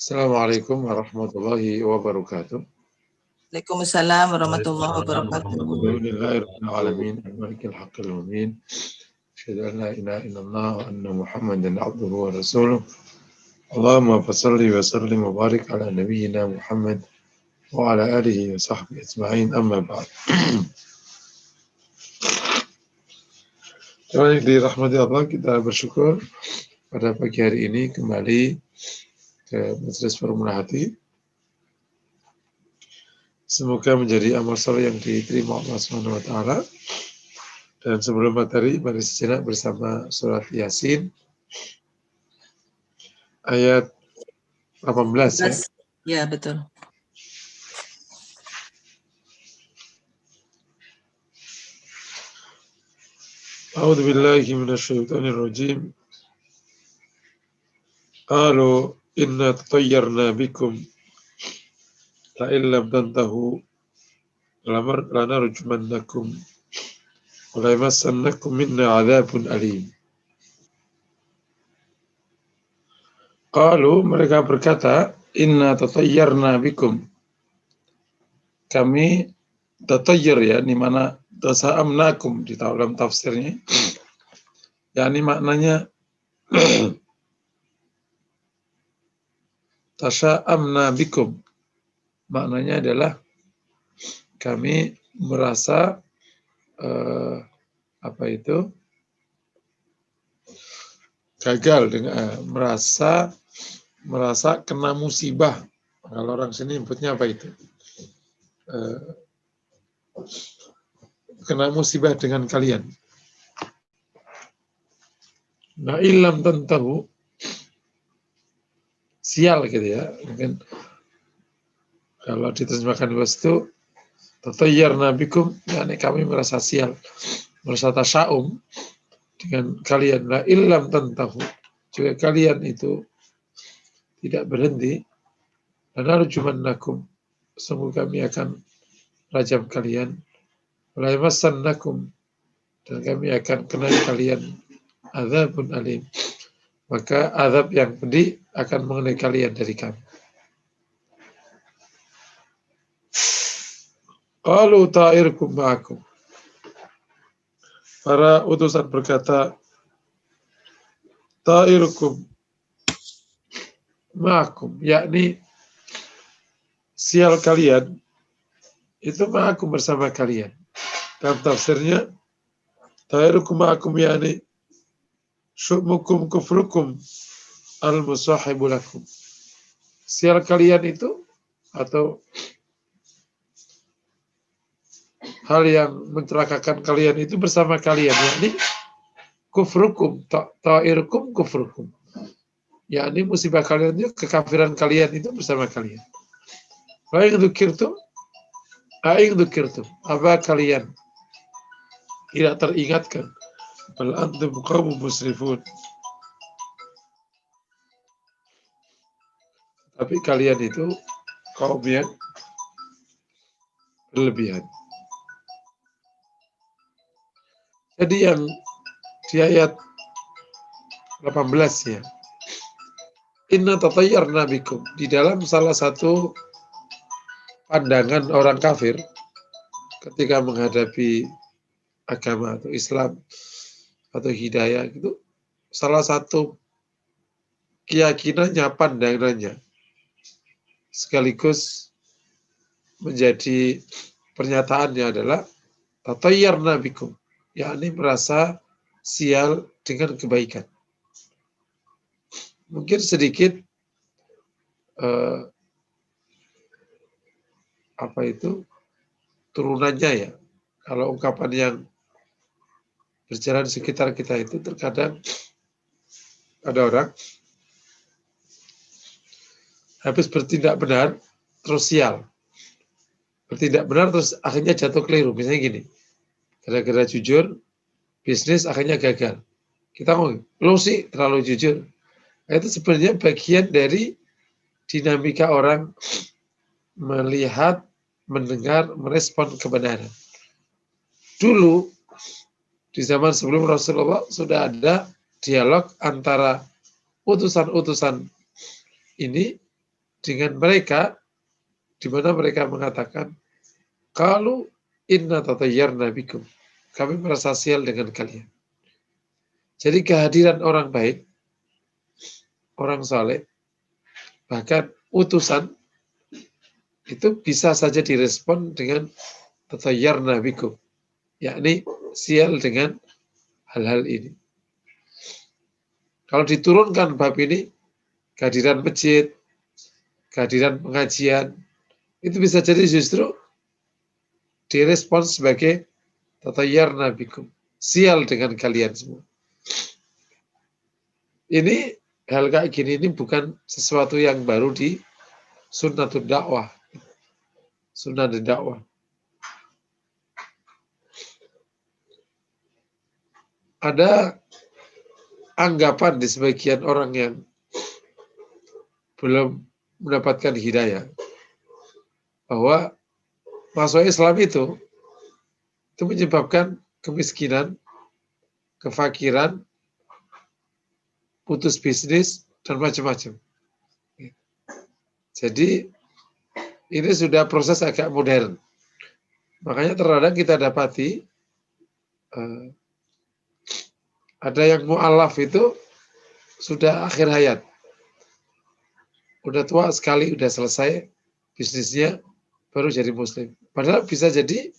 Assalamualaikum warahmatullahi wabarakatuh. Waalaikumsalam warahmatullahi wabarakatuh. Alhamdulillahirrahmanirrahim. Al-Malikil Haqqil Mubin. Asyhadu an la ilaha illallah wa anna Muhammadan abduhu wa rasuluh. Allahumma fassalli wa sallim wa barik ala nabiyyina Muhammad wa ala alihi wa sahbihi ajma'in, amma ba'd. Yang dirahmati Allah, kita bersyukur pada pagi hari ini kembali ke Majelis Formula Hati. Semoga menjadi amal soleh yang diterima Allah Subhanahu wa taala. Dan sebelum materi, mari sejenak bersama surat Yasin ayat 18 ya. Ya, betul. A'udzu billahi minasyaitonir rajim. Qalu inna tatayyarna bikum la illam tantahu lanarjumannakum wa la yamassannakum minna 'adzabun alim. Qalu, mereka berkata, inna tatayyarna bikum. Kami tatayyar ya, di mana tasa'amnakum di dalam tafsirnya. Ya, ini maknanya tasa'amna bikum. Maknanya adalah kami merasa gagal dengan merasa kena musibah. Kalau orang sini nyebutnya apa itu? Kena musibah dengan kalian. Nah, ilam tantahu, sial gitu ya. Mungkin kalau diterjemahkan itu tatayyarna bikum, yakni kami merasa sial, merasa tasya'um dengan kalian. La illam tantahu, jika kalian itu tidak berhenti, lanarjumannakum, sungguh kami akan rajam kalian, la yamassannakum, dan kami akan kena kalian adzabun alim, maka azab yang pedih akan mengenai kalian dari kami. Qalu ta'irkum ma'akum. Para utusan berkata, ta'irkum ma'akum, yakni sial kalian itu ma'akum, bersama kalian. Dalam tafsirnya, ta'irukum ma'akum yakni syu'mukum kufrukum al-musahibu lakum. Sial kalian itu, atau hal yang mencelakakan kalian itu bersama kalian, yakni kufrukum, ta'irukum kufrukum, yakni musibah kalian itu, kekafiran kalian itu bersama kalian. Aing dzukirtum, apa kalian tidak teringatkan? Bal antum qaumun musrifun, tapi kalian itu kaum yang berlebihan. Jadi yang di ayat 18 ya, inna tatayyarna bikum, di dalam salah satu pandangan orang kafir ketika menghadapi agama atau Islam atau hidayah, itu salah satu keyakinannya, pandangannya, sekaligus menjadi pernyataannya adalah tatayyarna bikum, yakni merasa sial dengan kebaikan. Mungkin sedikit turunannya ya. Kalau ungkapan yang berjalan di sekitar kita itu, terkadang ada orang habis bertindak benar terus sial, bertindak benar terus akhirnya jatuh keliru. Misalnya gini, gara-gara jujur bisnis akhirnya gagal. Kita ngomong, lo sih terlalu jujur. Nah, itu sebenarnya bagian dari dinamika orang melihat, mendengar, merespon kebenaran. Dulu di zaman sebelum Rasulullah sudah ada dialog antara utusan-utusan ini dengan mereka, di mana mereka mengatakan, kalau inna tatayyarna bikum, kami merasa sial dengan kalian. Jadi kehadiran orang baik, orang saleh, bahkan utusan, itu bisa saja direspon dengan tatayyarna bikum, yakni sial dengan hal-hal ini. Kalau diturunkan bab ini, kehadiran masjid, kehadiran pengajian, itu bisa jadi justru direspon sebagai tatayyarna bikum, sial dengan kalian semua. Ini hal kayak gini ini bukan sesuatu yang baru di sunnatul dakwah. Sunnah dakwah. Ada anggapan di sebagian orang yang belum mendapatkan hidayah bahwa masuk Islam itu menyebabkan kemiskinan, kefakiran, putus bisnis, dan macam-macam. Jadi ini sudah proses agak modern. Makanya terkadang kita dapati ada yang mu'alaf itu sudah akhir hayat. Udah tua sekali, udah selesai bisnisnya, baru jadi muslim. Padahal bisa jadi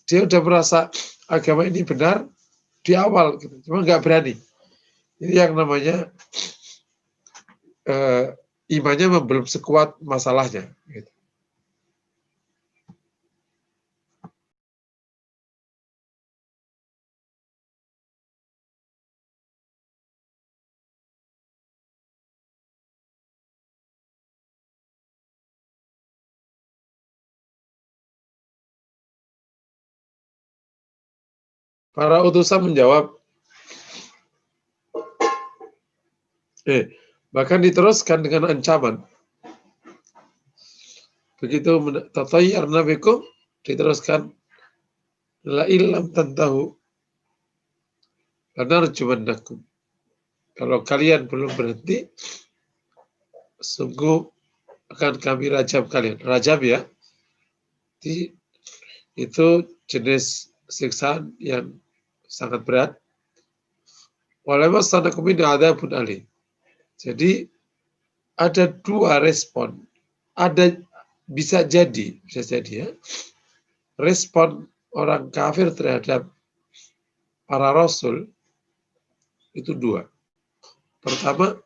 dia udah merasa agama ini benar di awal, gitu. Cuma nggak berani. Ini yang namanya imannya belum sekuat masalahnya. Gitu. Para utusan menjawab, bahkan diteruskan dengan ancaman. Begitu tatayyarna bikum, diteruskan, la illam tantahu lanarjumannakum. Kalau kalian belum berhenti, sungguh akan kami rajam kalian. Rajam ya, itu jenis siksaan yang sangat berat. Walamasanakum min adzabun alim. Jadi ada dua respon. Ada bisa jadi ya, respon orang kafir terhadap para rasul itu dua. Pertama,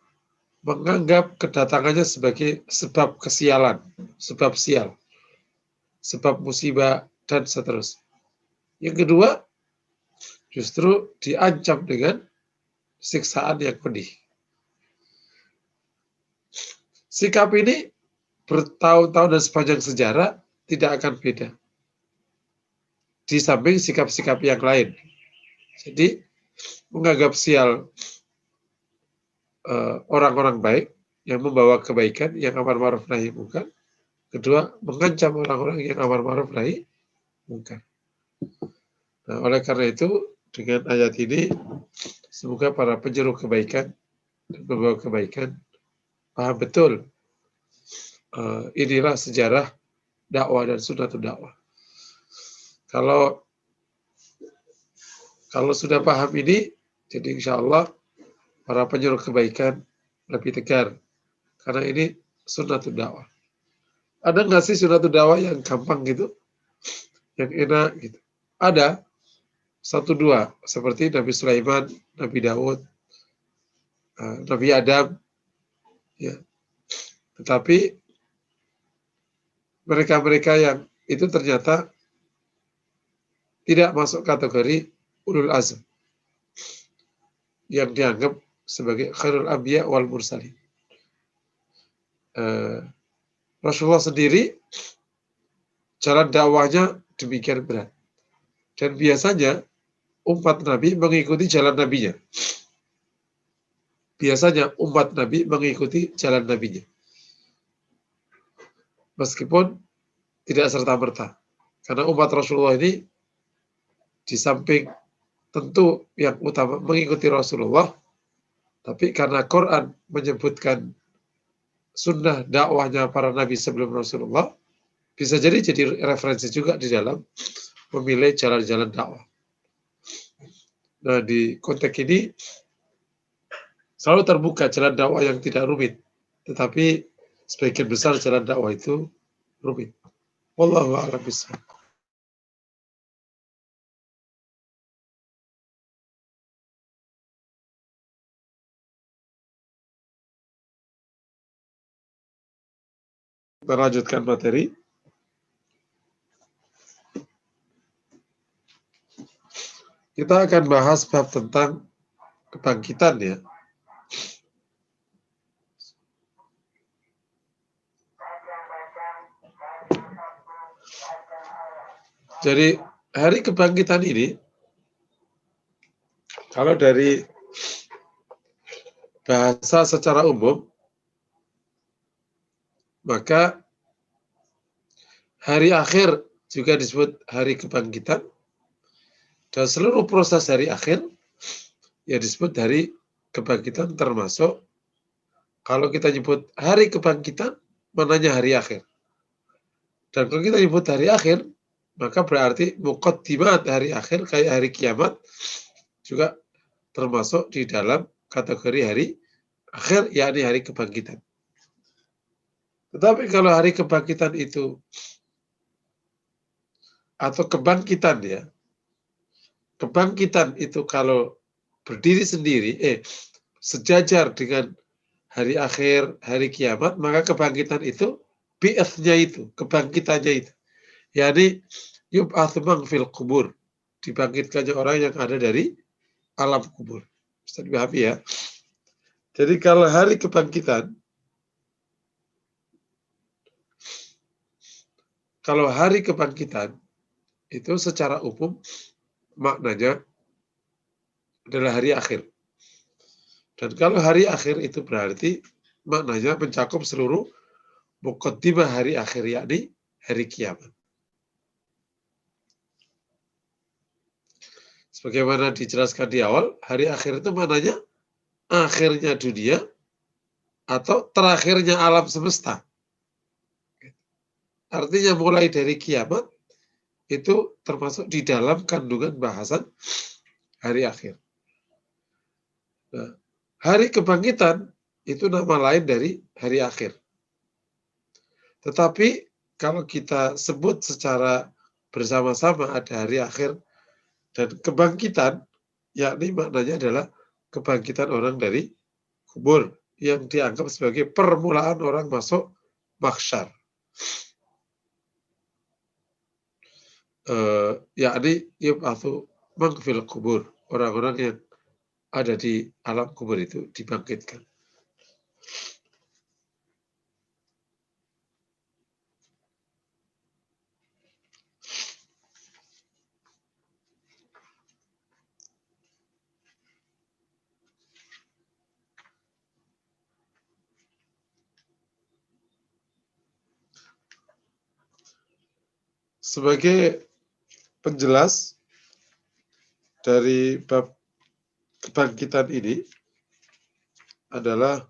menganggap kedatangannya sebagai sebab kesialan, sebab sial, sebab musibah, dan seterusnya. Yang kedua, justru diancam dengan siksaan yang pedih. Sikap ini bertahun-tahun dan sepanjang sejarah tidak akan beda. Di samping sikap-sikap yang lain. Jadi, menganggap sial orang-orang baik yang membawa kebaikan, yang amar ma'ruf nahi munkar. Kedua, mengancam orang-orang yang amar ma'ruf nahi munkar. Nah, oleh karena itu, dengan ayat ini, semoga para penyeru kebaikan dan membawa kebaikan paham betul inilah sejarah dakwah dan sunnatul dakwah. Kalau sudah paham ini, jadi insya Allah para penyeru kebaikan lebih tegar. Karena ini sunnatul dakwah. Ada nggak sih sunnatul dakwah yang gampang gitu? Yang enak gitu? Ada. 1-2. Seperti Nabi Sulaiman, Nabi Daud, Nabi Adam. Ya. Tetapi mereka-mereka yang itu ternyata tidak masuk kategori ulul azm yang dianggap sebagai khairul anbiya wal mursalin. Rasulullah sendiri jalan dakwahnya demikian berat. Dan biasanya umat Nabi mengikuti jalan Nabinya. Biasanya umat Nabi mengikuti jalan Nabinya. Meskipun tidak serta-merta. Karena umat Rasulullah ini di samping tentu yang utama mengikuti Rasulullah, tapi karena Quran menyebutkan sunnah dakwahnya para nabi sebelum Rasulullah, bisa jadi referensi juga di dalam memilih jalan-jalan dakwah. Nah, di konteks ini selalu terbuka jalan dakwah yang tidak rumit, tetapi sebagian besar jalan dakwah itu rumit. Wallahu a'lam bishawab. Kita lanjutkan materi. Kita akan bahas bab tentang kebangkitan ya. Jadi hari kebangkitan ini, kalau dari bahasa secara umum, maka hari akhir juga disebut hari kebangkitan, dan seluruh proses hari akhir ya disebut hari kebangkitan, termasuk kalau kita nyebut hari kebangkitan, mananya hari akhir. Dan kalau kita nyebut hari akhir, maka berarti muqaddimat hari akhir, kayak hari kiamat, juga termasuk di dalam kategori hari akhir, yakni hari kebangkitan. Tetapi kalau hari kebangkitan itu, atau kebangkitan ya, kebangkitan itu kalau berdiri sendiri, sejajar dengan hari akhir, hari kiamat, maka kebangkitan itu, bi'athnya itu, kebangkitannya itu, yakni yub'atsu man fil kubur, dibangkitkannya orang yang ada dari alam kubur. Bisa dipahami ya. Jadi kalau hari kebangkitan, itu secara umum maknanya adalah hari akhir. Dan kalau hari akhir itu berarti maknanya mencakup seluruh muqaddimah hari akhir, yakni hari kiamat. Sebagaimana dijelaskan di awal, hari akhir itu maknanya akhirnya dunia atau terakhirnya alam semesta. Artinya mulai dari kiamat itu termasuk di dalam kandungan bahasan hari akhir. Nah, hari kebangkitan itu nama lain dari hari akhir. Tetapi kalau kita sebut secara bersama-sama ada hari akhir dan kebangkitan, yakni maknanya adalah kebangkitan orang dari kubur yang dianggap sebagai permulaan orang masuk mahsyar. Yakni yub'atsu man fil kubur, orang-orang yang ada di alam kubur itu dibangkitkan. Sebagai penjelas dari bab kebangkitan ini adalah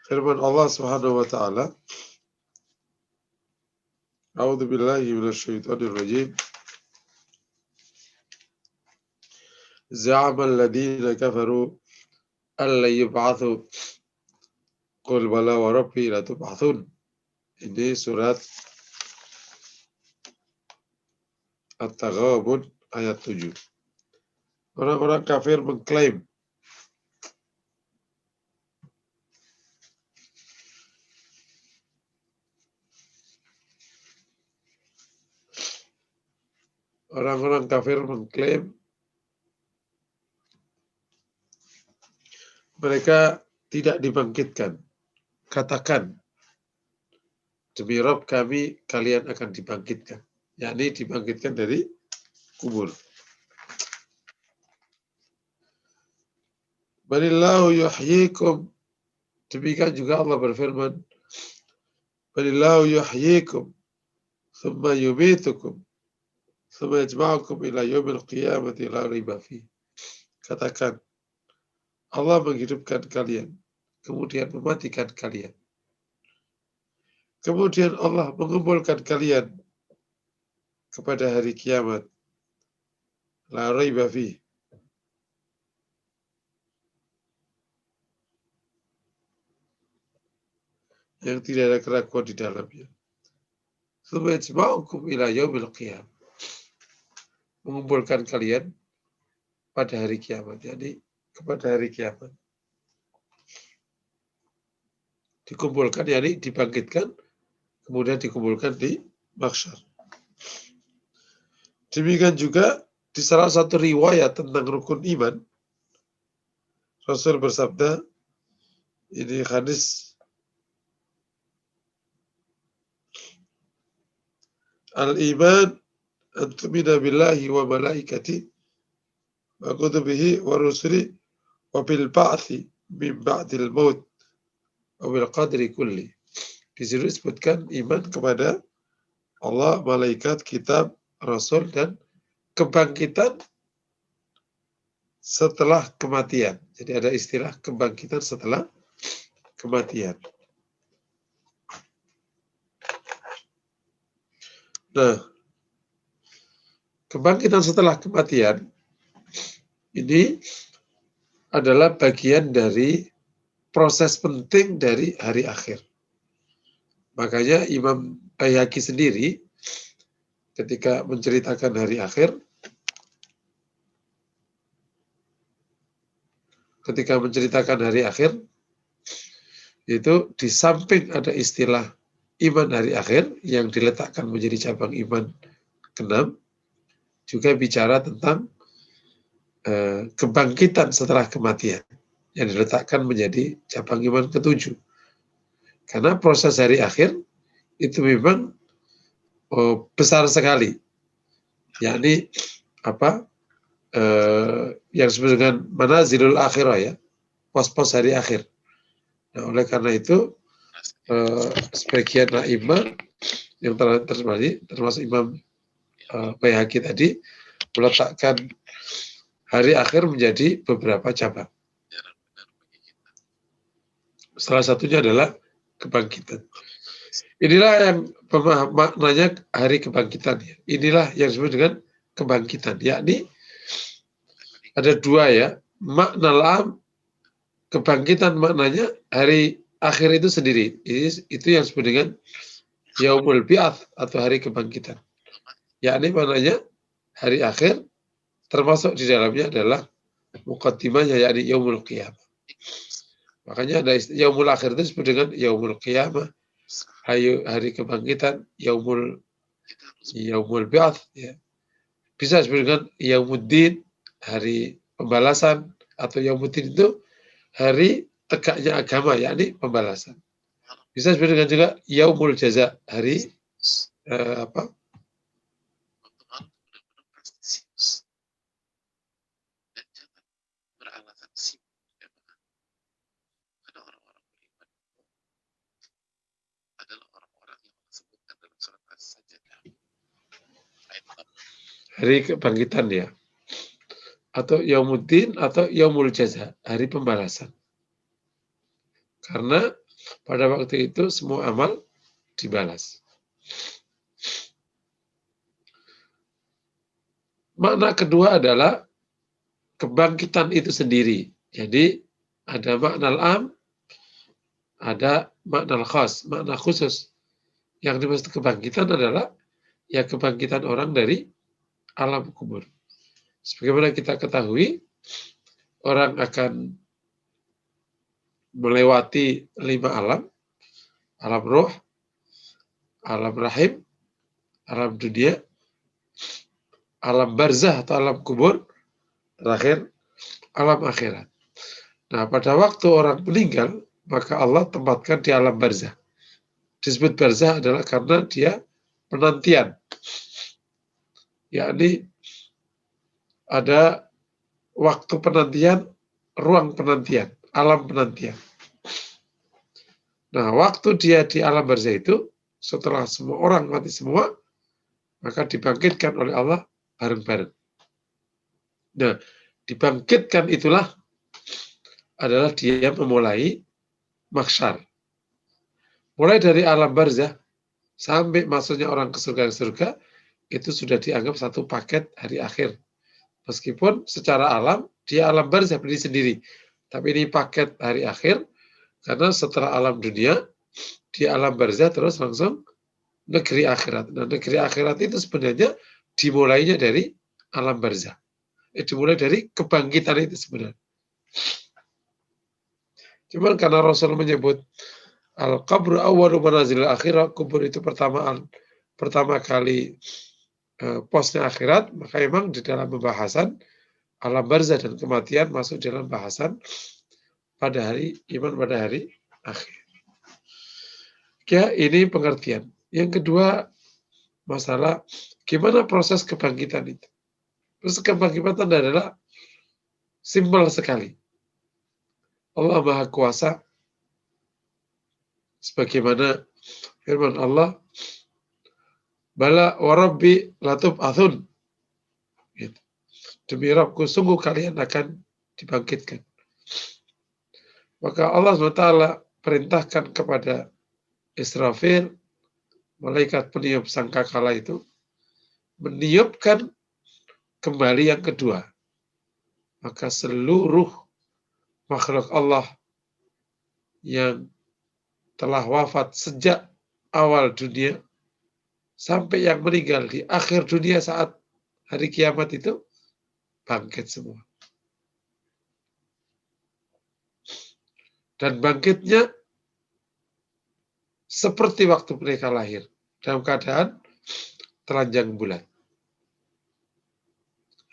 firman Allah Subhanahu wa taala, A'udzu billahi minasyaitonir rajim. Za'ama alladziina kafaru alla yub'atsu qul bala wa rabbi latub'atsun. Ini surat At-Taghabun ayat 7. Orang-orang kafir mengklaim mereka tidak dibangkitkan. Katakan, demi Rabb kami, kalian akan dibangkitkan. Yakni dibangkitkan dari kubur. Balillahu yuhyikum. Demikian juga Allah berfirman, Balillahu yuhyikum, thumma yumitukum, thumma yajma'ukum ila yaumil qiyamati la riba fi. Katakan, Allah menghidupkan kalian, kemudian mematikan kalian. Kemudian Allah mengumpulkan kalian kepada hari kiamat. La raiba fih. Yang tidak ada keraguan di dalamnya. Tsumma yajma'ukum ila yaumil qiyamah. Mengumpulkan kalian pada hari kiamat, yakni kepada hari kiamat. Dikumpulkan, yakni dibangkitkan, kemudian dikumpulkan di mahsyar. Demikian juga di salah satu riwayat tentang rukun iman, Rasul bersabda, ini hadis al-iman an tu'mina billahi wa malaikati wa kutubihi wa rusuli wa bil ba'thi min ba'dil maut wa bil qadri kulli. Di situ disebutkan iman kepada Allah, malaikat, kitab, rasul, dan kebangkitan setelah kematian. Jadi ada istilah kebangkitan setelah kematian. Nah, kebangkitan setelah kematian ini adalah bagian dari proses penting dari hari akhir. Makanya Imam Baihaqi sendiri ketika menceritakan hari akhir, itu di samping ada istilah iman hari akhir yang diletakkan menjadi cabang iman ke-6, juga bicara tentang kebangkitan setelah kematian yang diletakkan menjadi cabang iman ke-7. Karena proses hari akhir itu memang besar sekali, yakni yang disebut dengan manazilul akhirah, ya, pos-pos hari akhir. Nah, oleh karena itu sebagian a'immah yang termasuk Imam Baihaqi tadi meletakkan hari akhir menjadi beberapa cabang. Salah satunya adalah kebangkitan. Inilah yang maknanya hari kebangkitan. Inilah yang disebut dengan kebangkitan, yakni ada dua, ya. Makna lam, kebangkitan maknanya hari akhir itu sendiri. Itu yang disebut dengan yaumul bi'ats atau hari kebangkitan. Yakni maknanya hari akhir, termasuk di dalamnya adalah muqaddimahnya, yakni yaumul qiyamah. Makanya ada yaumul akhir itu disebut dengan yaumul qiyamah, hari kebangkitan, yaumul bi'ats, ya. Bisa disebut dengan yaumuddin, hari pembalasan, atau yaumuddin itu hari tegaknya agama, yakni pembalasan. Bisa disebut dengan juga yaumul jaza, hari hari kebangkitan, ya, atau yaumuddin atau yaumul jaza, hari pembalasan. Karena pada waktu itu semua amal dibalas. Makna kedua adalah kebangkitan itu sendiri. Jadi ada makna al-am, ada makna al-khas, makna khusus. Yang dimaksud kebangkitan adalah ya kebangkitan orang dari alam kubur. Sebagaimana kita ketahui, orang akan melewati 5 alam, alam roh, alam rahim, alam dunia, alam barzah atau alam kubur, terakhir alam akhirat. Nah, pada waktu orang meninggal, maka Allah tempatkan di alam barzah. Disebut barzah adalah karena dia penantian, yakni ada waktu penantian, ruang penantian, alam penantian. Nah, waktu dia di alam barzah itu, setelah semua orang mati semua, maka dibangkitkan oleh Allah bareng-bareng. Nah, dibangkitkan itulah adalah dia memulai mahsyar. Mulai dari alam barzah sampai masuknya orang ke surga itu sudah dianggap satu paket hari akhir. Meskipun secara alam dia alam barzah berdiri sendiri, tapi ini paket hari akhir karena setelah alam dunia dia alam barzah terus langsung negeri akhirat. Nah, negeri akhirat itu sebenarnya dimulainya dari alam barzah. Dimulai dari kebangkitan itu sebenarnya. Cuman karena Rasul menyebut al-qabru awwalu manazilil akhirah, kubur itu pertama kali posnya akhirat, maka memang di dalam pembahasan alam barzah dan kematian masuk dalam bahasan pada hari iman pada hari akhir. Ya, ini pengertian. Yang kedua, masalah gimana proses kebangkitan itu. Proses kebangkitan adalah simpel sekali. Allah Maha Kuasa, sebagaimana firman Allah, bala warabbi latub athun. Demi Rabbku, sungguh kalian akan dibangkitkan. Maka Allah SWT perintahkan kepada Israfil, malaikat peniup sangkakala itu, meniupkan kembali yang kedua. Maka seluruh makhluk Allah yang telah wafat sejak awal dunia sampai yang meninggal di akhir dunia saat hari kiamat itu bangkit semua. Dan bangkitnya seperti waktu mereka lahir dalam keadaan telanjang bulat.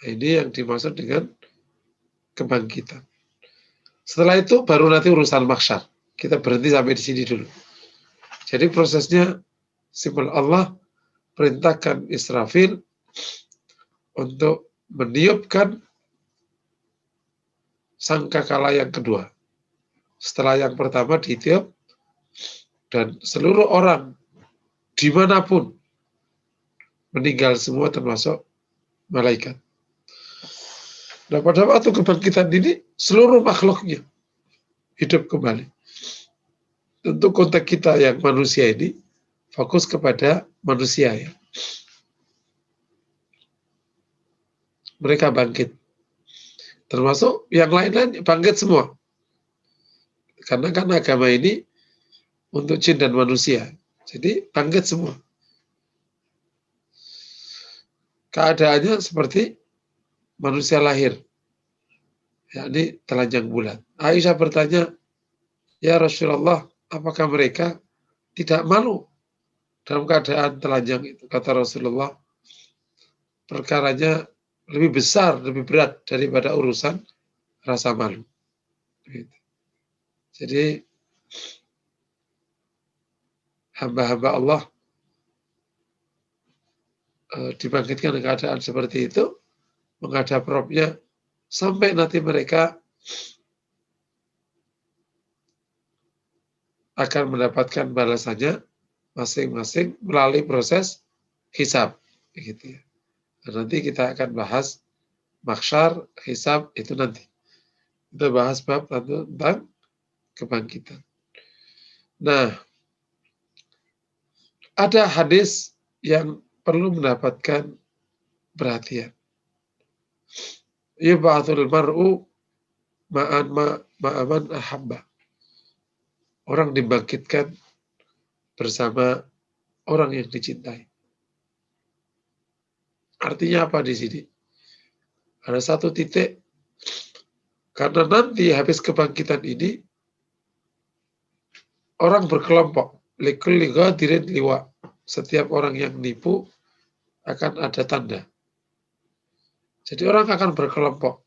Ini yang dimaksud dengan kebangkitan. Setelah itu baru nanti urusan mahsyar. Kita berhenti sampai di sini dulu. Jadi prosesnya simpel. Allah perintahkan Israfil untuk meniupkan sangkakala yang kedua. Setelah yang pertama ditiup, dan seluruh orang dimanapun meninggal semua termasuk malaikat. Nah, pada waktu kebangkitan ini seluruh makhluknya hidup kembali. Tentu konteks kita yang manusia ini fokus kepada manusia ya. Mereka bangkit. Termasuk yang lain-lain bangkit semua. Karena kan agama ini untuk jin dan manusia. Jadi bangkit semua. Keadaannya seperti manusia lahir, yakni telanjang bulat. Aisyah bertanya, ya Rasulullah, apakah mereka tidak malu dalam keadaan telanjang itu? Kata Rasulullah, perkaranya lebih besar, lebih berat daripada urusan rasa malu. Jadi hamba-hamba Allah dibangkitkan dengan keadaan seperti itu, menghadap Rabb-nya, sampai nanti mereka akan mendapatkan balasannya masing-masing melalui proses hisab. Begitu ya. Dan nanti kita akan bahas mahsyar, hisab itu nanti. Kita bahas bab tentang kebangkitan. Nah, ada hadis yang perlu mendapatkan perhatian. Yub'atsul mar'u ma'aman ahabba. Orang dibangkitkan bersama orang yang dicintai. Artinya apa di sini? Ada satu titik, karena nanti habis kebangkitan ini, orang berkelompok. Likulli ghadirin liwa. Setiap orang yang nipu akan ada tanda. Jadi orang akan berkelompok.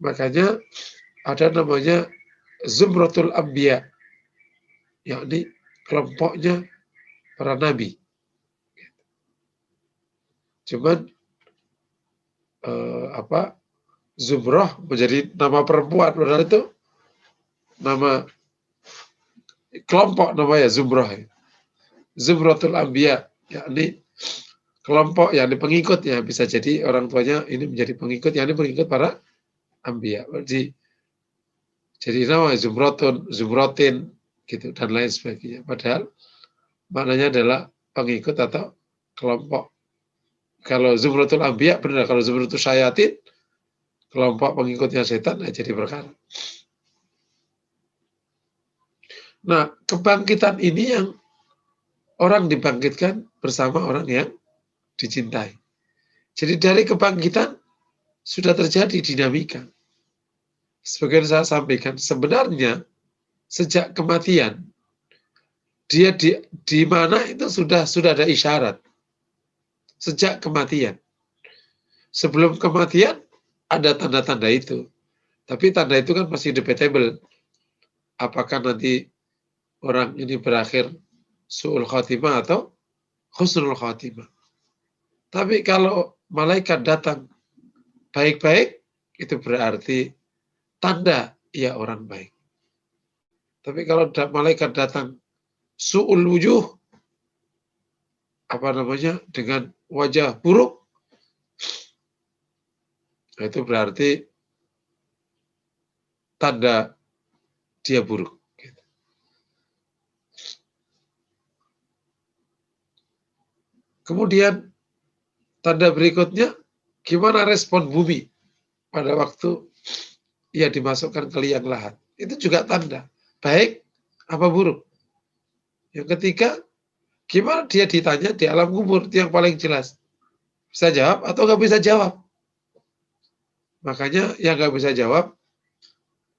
Makanya ada namanya Zumratul Anbiya, yakni kelompoknya para nabi. Cuman Zumrah menjadi nama perempuan, padahal itu nama kelompok namanya Zumrah. Zumratul Anbiya, yakni kelompok, yakni pengikut ya, bisa jadi orang tuanya ini menjadi pengikut, yakni pengikut para Anbiya. Jadi Jadi nama zumrotin gitu dan lain sebagainya. Padahal maknanya adalah pengikut atau kelompok. Kalau zumratul anbiya benar, kalau zumratul syayatin kelompok pengikutnya setan jadi perkara. Nah, kebangkitan ini yang orang dibangkitkan bersama orang yang dicintai. Jadi dari kebangkitan sudah terjadi dinamika. Sebagian saya sampaikan, sebenarnya sejak kematian, dia di mana itu sudah ada isyarat. Sejak kematian. Sebelum kematian, ada tanda-tanda itu. Tapi tanda itu kan masih debatable. Apakah nanti orang ini berakhir su'ul khatimah atau husnul khatimah. Tapi kalau malaikat datang baik-baik, itu berarti tanda ia orang baik. Tapi kalau malaikat datang su'ul wujuh, dengan wajah buruk, itu berarti tanda dia buruk. Kemudian tanda berikutnya, gimana respon bumi pada waktu ia dimasukkan ke liang lahat. Itu juga tanda, baik apa buruk. Yang ketiga, gimana dia ditanya di alam kubur, itu yang paling jelas. Bisa jawab atau nggak bisa jawab. Makanya yang nggak bisa jawab,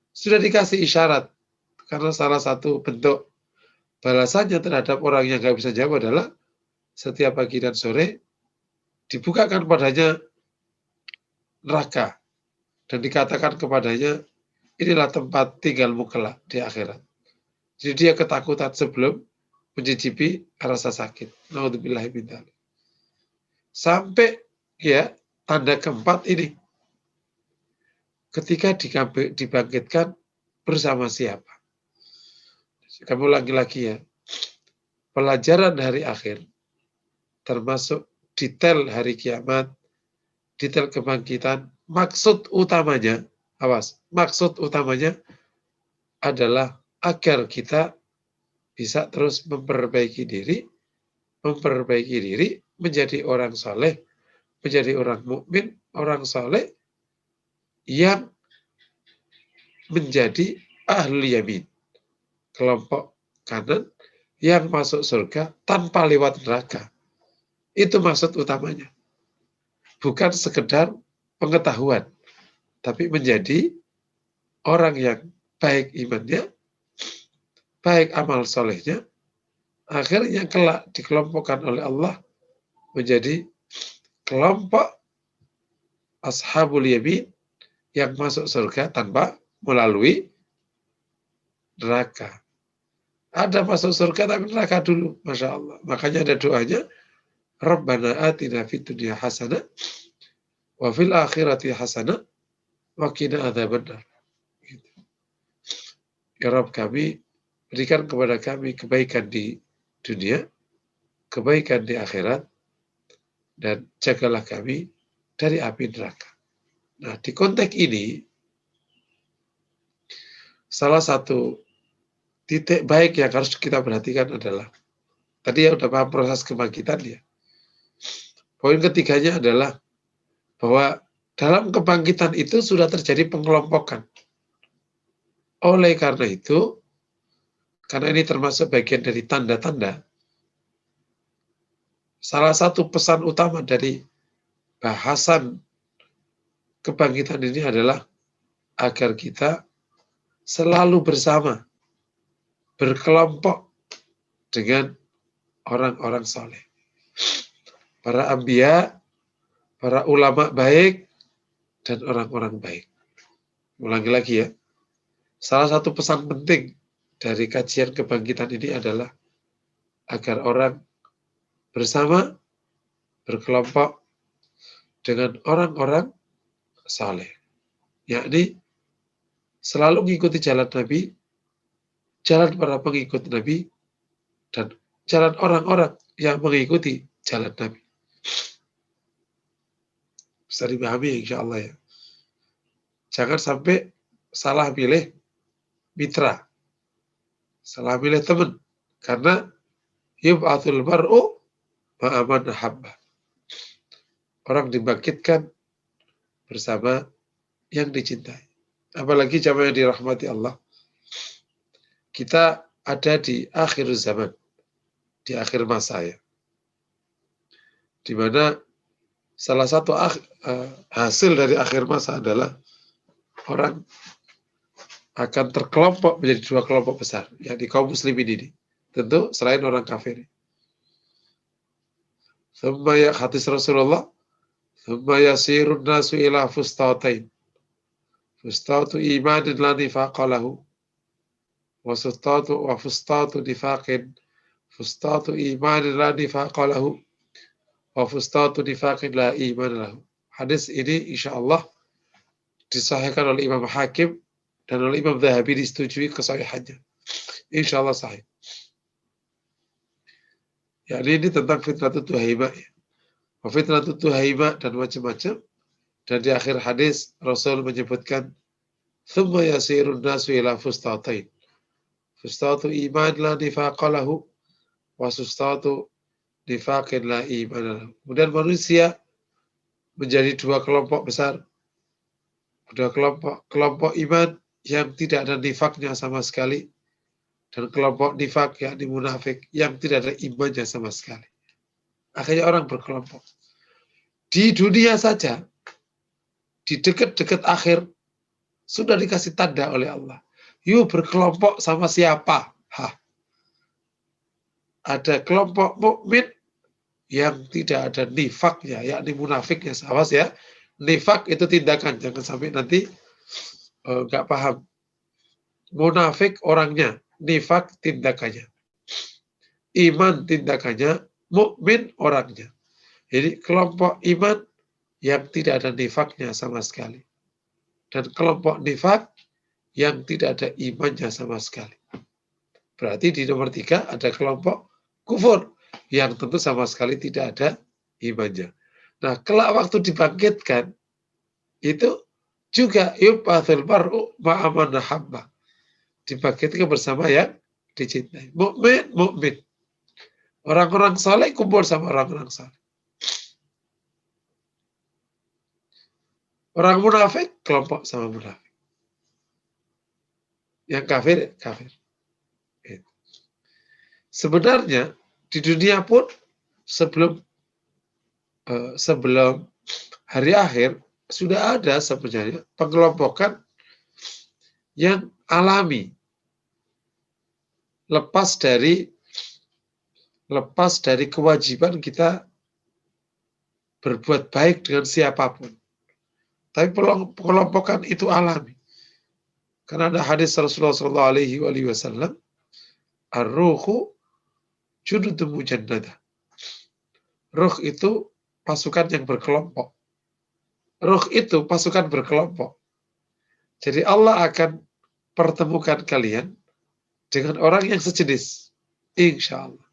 sudah dikasih isyarat. Karena salah satu bentuk balasannya terhadap orang yang nggak bisa jawab adalah setiap pagi dan sore dibukakan padanya neraka dan dikatakan kepadanya, inilah tempat tinggalmu kelak di akhirat. Jadi dia ketakutan sebelum mencicipi rasa sakit. Naudzubillahi min dzalik. Sampai ya tanda keempat ini, ketika dibangkitkan bersama siapa. Kamu lagi-lagi ya, pelajaran hari akhir, termasuk detail hari kiamat, detail kebangkitan, maksud utamanya, maksud utamanya adalah agar kita bisa terus memperbaiki diri menjadi orang saleh, menjadi orang mukmin, orang saleh yang menjadi ahlul yamin, kelompok kanan yang masuk surga tanpa lewat neraka. Itu maksud utamanya. Bukan sekedar pengetahuan, tapi menjadi orang yang baik imannya, baik amal solehnya, akhirnya kelak dikelompokkan oleh Allah menjadi kelompok ashabul yamin yang masuk surga tanpa melalui neraka. Ada masuk surga tapi neraka dulu, Masya Allah. Makanya ada doanya, Rabbana atina fid dunya hasanah wa fil akhirati hasanah wa qina adzabannar. Ya Rabb kami, berikan kepada kami kebaikan di dunia, kebaikan di akhirat, dan jagalah kami dari api neraka. Nah, di konteks ini, salah satu titik baik yang harus kita perhatikan adalah, tadi ya udah paham proses kebangkitan ya. Poin ketiganya adalah bahwa dalam kebangkitan itu sudah terjadi pengelompokan. Oleh karena itu, karena ini termasuk bagian dari tanda-tanda, salah satu pesan utama dari bahasan kebangkitan ini adalah agar kita selalu bersama, berkelompok dengan orang-orang saleh. Para anbiya, para ulama baik, dan orang-orang baik. Ulangi lagi ya. Salah satu pesan penting dari kajian kebangkitan ini adalah agar orang bersama, berkelompok dengan orang-orang saleh. Yakni selalu mengikuti jalan Nabi, jalan para pengikut Nabi, dan jalan orang-orang yang mengikuti jalan Nabi. Bisa dipahami insya Allah ya. Jangan sampai salah pilih mitra, salah milih teman. Karena yub'atsul mar'u ma'a man ahabba. Orang dibangkitkan bersama yang dicintai. Apalagi jamaah yang dirahmati Allah. Kita ada di akhir zaman, di akhir masa ya. Di mana salah satu hasil dari akhir masa adalah orang akan terkelompok menjadi dua kelompok besar, yakni kaum muslimin ini. Tentu selain orang kafir. Thumma hadis Rasulullah, thumma yasirun nasu ila fustatain. Fustatu imanin la nifaqa lahu. Wa fustatu nifaqin. Fustatu imanin la nifaqa lahu. Wa fustatu nifaqin la iman lahu. Hadis ini insyaAllah disahihkan oleh Imam Hakim dan oleh Imam Zahabi disetujui kesahihannya. InsyaAllah sahih. Ya, ini tentang fitnatut tuhaimah. Fitnatut tuhaimah dan macam-macam. Dan di akhir hadis Rasul menyebutkan thumma yasirun nasu ila fustatain. Fustatu iman la nifaqa lahu wa fustatu nifaqin la iman lahu. Kemudian manusia menjadi dua kelompok besar. Dua kelompok iman yang tidak ada nifaknya sama sekali, dan kelompok nifak yakni munafik yang tidak ada imannya sama sekali. Akhirnya orang berkelompok. Di dunia saja, di dekat-dekat akhir, sudah dikasih tanda oleh Allah. Yuk berkelompok sama siapa? Ada kelompok mukmin yang tidak ada nifaknya, yakni munafiknya. Awas ya, nifak itu tindakan, jangan sampai nanti nggak paham. Munafik orangnya, nifak tindakannya. Iman tindakannya, mukmin orangnya. Jadi kelompok iman yang tidak ada nifaknya sama sekali. Dan kelompok nifak yang tidak ada imannya sama sekali. Berarti di nomor 3 ada kelompok kufur yang tentu sama sekali tidak ada imannya. Nah, kelak waktu dibangkitkan, itu juga yub'atsul mar'u ma'a man ahabba. Dibangkitkan bersama yang dicintai. Mukmin. Orang-orang saleh kumpul sama orang-orang saleh. Orang munafik kelompok sama munafik. Yang kafir. Sebenarnya di dunia pun sebelum hari akhir sudah ada sebenarnya pengelompokan yang alami, lepas dari kewajiban kita berbuat baik dengan siapapun. Tapi pengelompokan itu alami. Karena ada hadis Rasulullah SAW, ar-ruhu junudun mujannadah. Ruh itu pasukan yang berkelompok. Ruh itu pasukan berkelompok. Jadi Allah akan pertemukan kalian dengan orang yang sejenis. Insya Allah.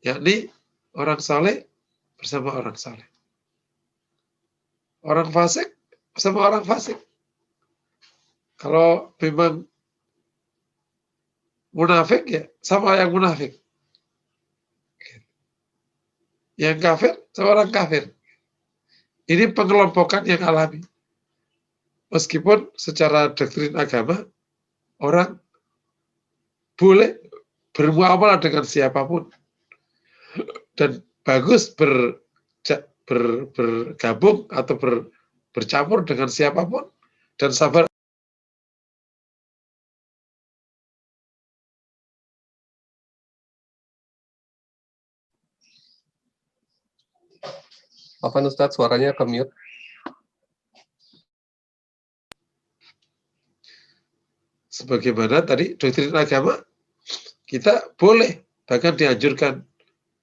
Yakni orang saleh bersama orang saleh. Orang fasik bersama orang fasik. Kalau memang munafik ya sama yang munafik. Yang kafir sama orang kafir. Ini pengelompokan yang alami. Meskipun secara doktrin agama, orang boleh bermuamalah dengan siapapun. Dan bagus bergabung atau bercampur dengan siapapun. Dan sabar. Apa Ustadz, suaranya ke mute? Sebagaimana tadi doktrin agama, kita boleh, bahkan dianjurkan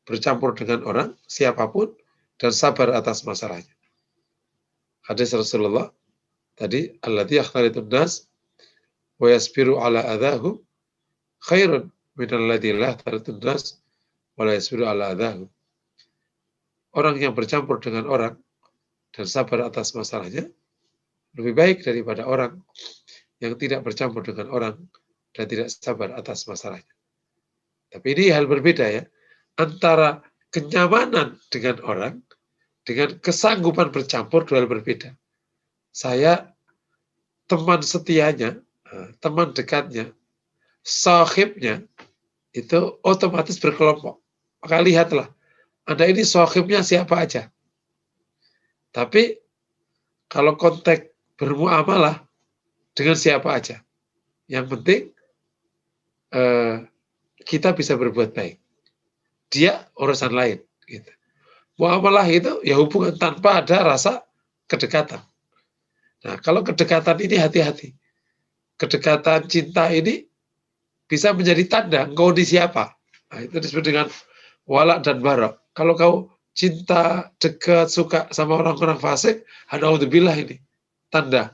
bercampur dengan orang, siapapun, dan sabar atas masalahnya. Hadis Rasulullah tadi, alladzi yakhtalitun nas wa yasbiru ala adahum khairun min alladzi la yakhtalitun nas wa la yasbiru ala adahum. Orang yang bercampur dengan orang dan sabar atas masalahnya lebih baik daripada orang yang tidak bercampur dengan orang dan tidak sabar atas masalahnya. Tapi ini hal berbeda ya, antara kenyamanan dengan orang dengan kesanggupan bercampur, dua hal berbeda. Saya teman setianya, teman dekatnya, sahibnya itu otomatis berkelompok. Maka lihatlah, Anda ini sahibnya siapa aja. Tapi kalau konteks bermuamalah dengan siapa aja. Yang penting kita bisa berbuat baik. Dia urusan lain. Gitu. Muamalah itu ya hubungan tanpa ada rasa kedekatan. Nah, kalau kedekatan ini hati-hati. Kedekatan cinta ini bisa menjadi tanda engkau di siapa. Nah, itu disebut dengan wala dan barok. Kalau kau cinta, dekat, suka sama orang-orang fasik, naudzubillah ini tanda.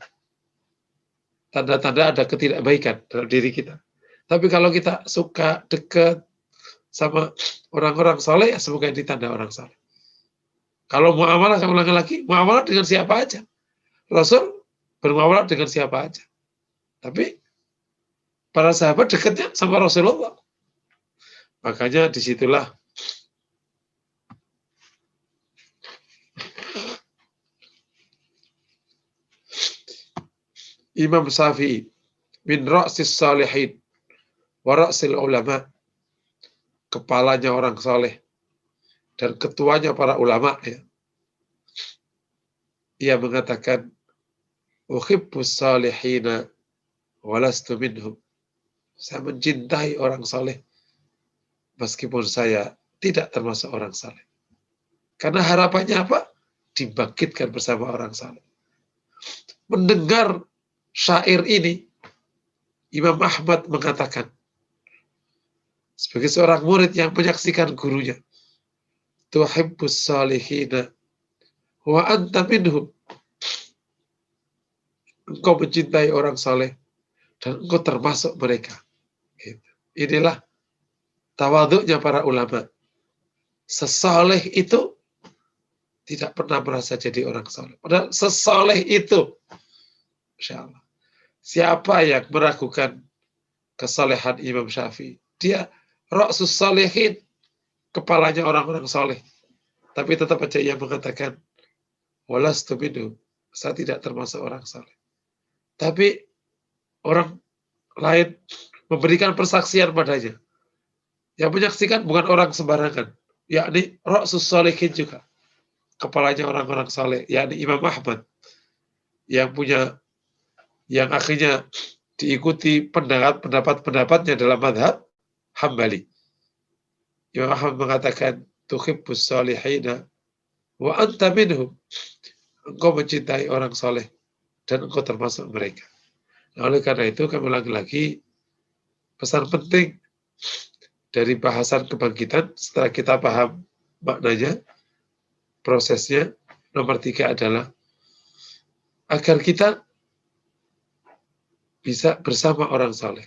Tanda-tanda ada ketidakbaikan dalam diri kita. Tapi kalau kita suka, dekat sama orang-orang soleh, ya semoga ini tanda orang soleh. Kalau muamalah, saya ulangi lagi, muamalah dengan siapa aja. Rasul bermuamalah dengan siapa aja. Tapi para sahabat dekatnya sama Rasulullah. Makanya disitulah Imam Syafi'i min ra'sis salihin wa ra'sil ulama, kepalanya orang saleh dan ketuanya para ulama ya. Ia mengatakan uhibbus salihina wa lastu minhum. Saya mencintai orang saleh meskipun saya tidak termasuk orang saleh. Karena harapannya apa? Dibangkitkan bersama orang saleh. Mendengar syair ini, Imam Ahmad mengatakan, sebagai seorang murid yang menyaksikan gurunya, tuhibbus salihina wa anta minhum. Engkau mencintai orang saleh dan engkau termasuk mereka. Inilah tawaduknya para ulama. Sesaleh itu tidak pernah merasa jadi orang saleh. Padahal sesaleh itu, Masya Allah. Siapa yang meragukan kesalehan Imam Syafi'i? Dia ra'sus salihin, kepalanya orang-orang saleh. Tapi tetap aja ia mengatakan, walastu minhum, saya tidak termasuk orang saleh. Tapi orang lain memberikan persaksian padanya. Yang menyaksikan bukan orang sembarangan, yakni ra'sus salihin juga. Kepalanya orang-orang saleh, yakni Imam Ahmad, yang akhirnya diikuti pendapat-pendapatnya dalam madhab Hambali. Imam Ahmad mengatakan, tuhibbus salihina wa anta minhum. Engkau mencintai orang saleh dan engkau termasuk mereka. Nah, oleh karena itu kami lagi-lagi pesan penting dari bahasan kebangkitan setelah kita paham maknanya, prosesnya. Nomor 3 adalah agar kita bisa bersama orang saleh,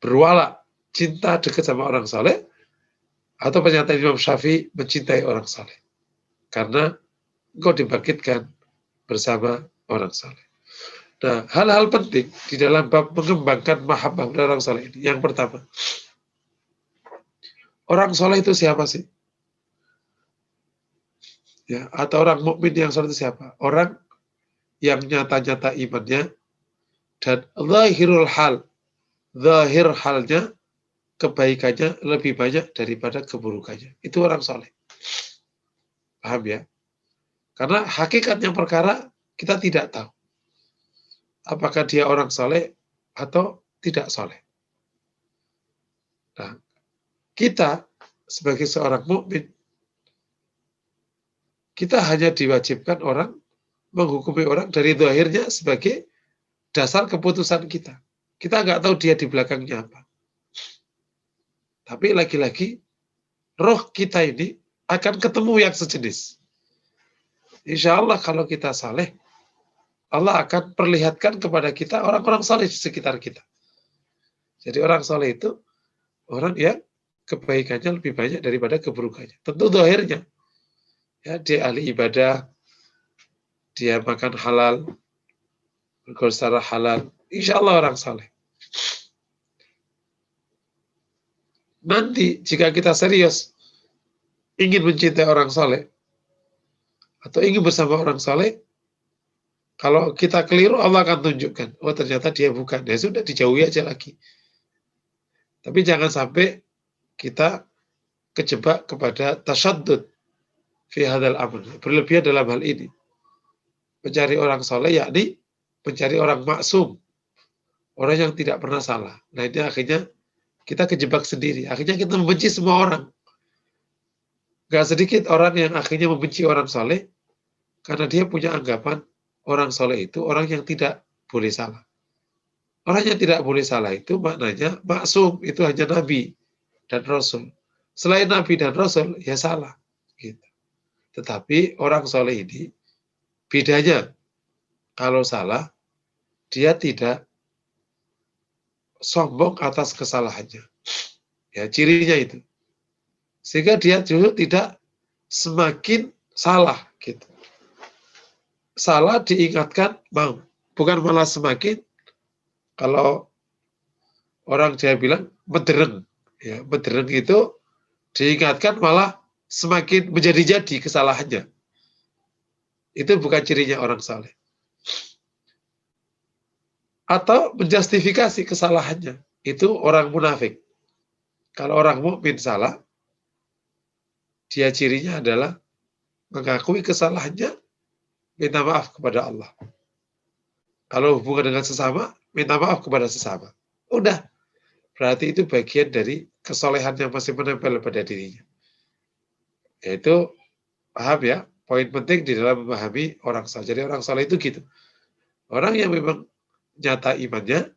berwala, cinta dekat sama orang saleh, atau pernyataan Imam Syafi'i mencintai orang saleh, karena engkau dibangkitkan bersama orang saleh. Nah, hal-hal penting di dalam bab mengembangkan mahabbah pada orang saleh ini. Yang pertama, orang saleh itu siapa sih? Ya, atau orang mukmin yang saleh itu siapa? Orang yang nyata-nyata imannya dan zahirul hal, zahir halnya, kebaikannya lebih banyak daripada keburukannya. Itu orang saleh. Paham ya? Karena hakikatnya perkara kita tidak tahu. Apakah dia orang saleh atau tidak saleh. Nah, kita sebagai seorang mukmin, kita hanya diwajibkan orang menghukumi orang dari zahirnya sebagai dasar keputusan kita. Kita nggak tahu dia di belakangnya apa. Tapi lagi-lagi roh kita ini akan ketemu yang sejenis. Insya Allah kalau kita saleh, Allah akan perlihatkan kepada kita orang-orang saleh di sekitar kita. Jadi orang saleh itu orang yang kebaikannya lebih banyak daripada keburukannya. Tentu zahirnya. Ya, dia ahli ibadah, dia makan halal, bergaul secara halal, insya Allah orang saleh. Nanti jika kita serius ingin mencintai orang saleh atau ingin bersama orang saleh, kalau kita keliru Allah akan tunjukkan, oh ternyata dia bukan, ya sudah dijauhi aja lagi. Tapi jangan sampai kita kejebak kepada tasyaddud fi hadzal amr, berlebihan dalam hal ini. Mencari orang soleh yakni mencari orang maksum, orang yang tidak pernah salah. Nah ini akhirnya kita kejebak sendiri, akhirnya kita membenci semua orang. Gak sedikit orang yang akhirnya membenci orang soleh karena dia punya anggapan orang soleh itu orang yang tidak boleh salah. Orang yang tidak boleh salah itu maknanya maksum, itu hanya Nabi dan Rasul. Selain Nabi dan Rasul, ya salah. Gitu. Tetapi orang soleh ini, bedanya kalau salah, dia tidak sombong atas kesalahannya. Ya, cirinya itu. Sehingga dia juga tidak semakin salah. Gitu. Salah diingatkan mau, bukan malah semakin. Kalau orang Jawa bilang medereng, ya medereng itu diingatkan malah semakin menjadi-jadi kesalahannya. Itu bukan cirinya orang saleh. Atau menjustifikasi kesalahannya, itu orang munafik. Kalau orang mukmin salah, dia cirinya adalah mengakui kesalahannya, minta maaf kepada Allah. Kalau hubungan dengan sesama, minta maaf kepada sesama. Udah, berarti itu bagian dari kesolehan yang masih menempel pada dirinya. Yaitu, paham ya, poin penting di dalam memahami orang saleh. Jadi orang saleh itu gitu. Orang yang memang nyata imannya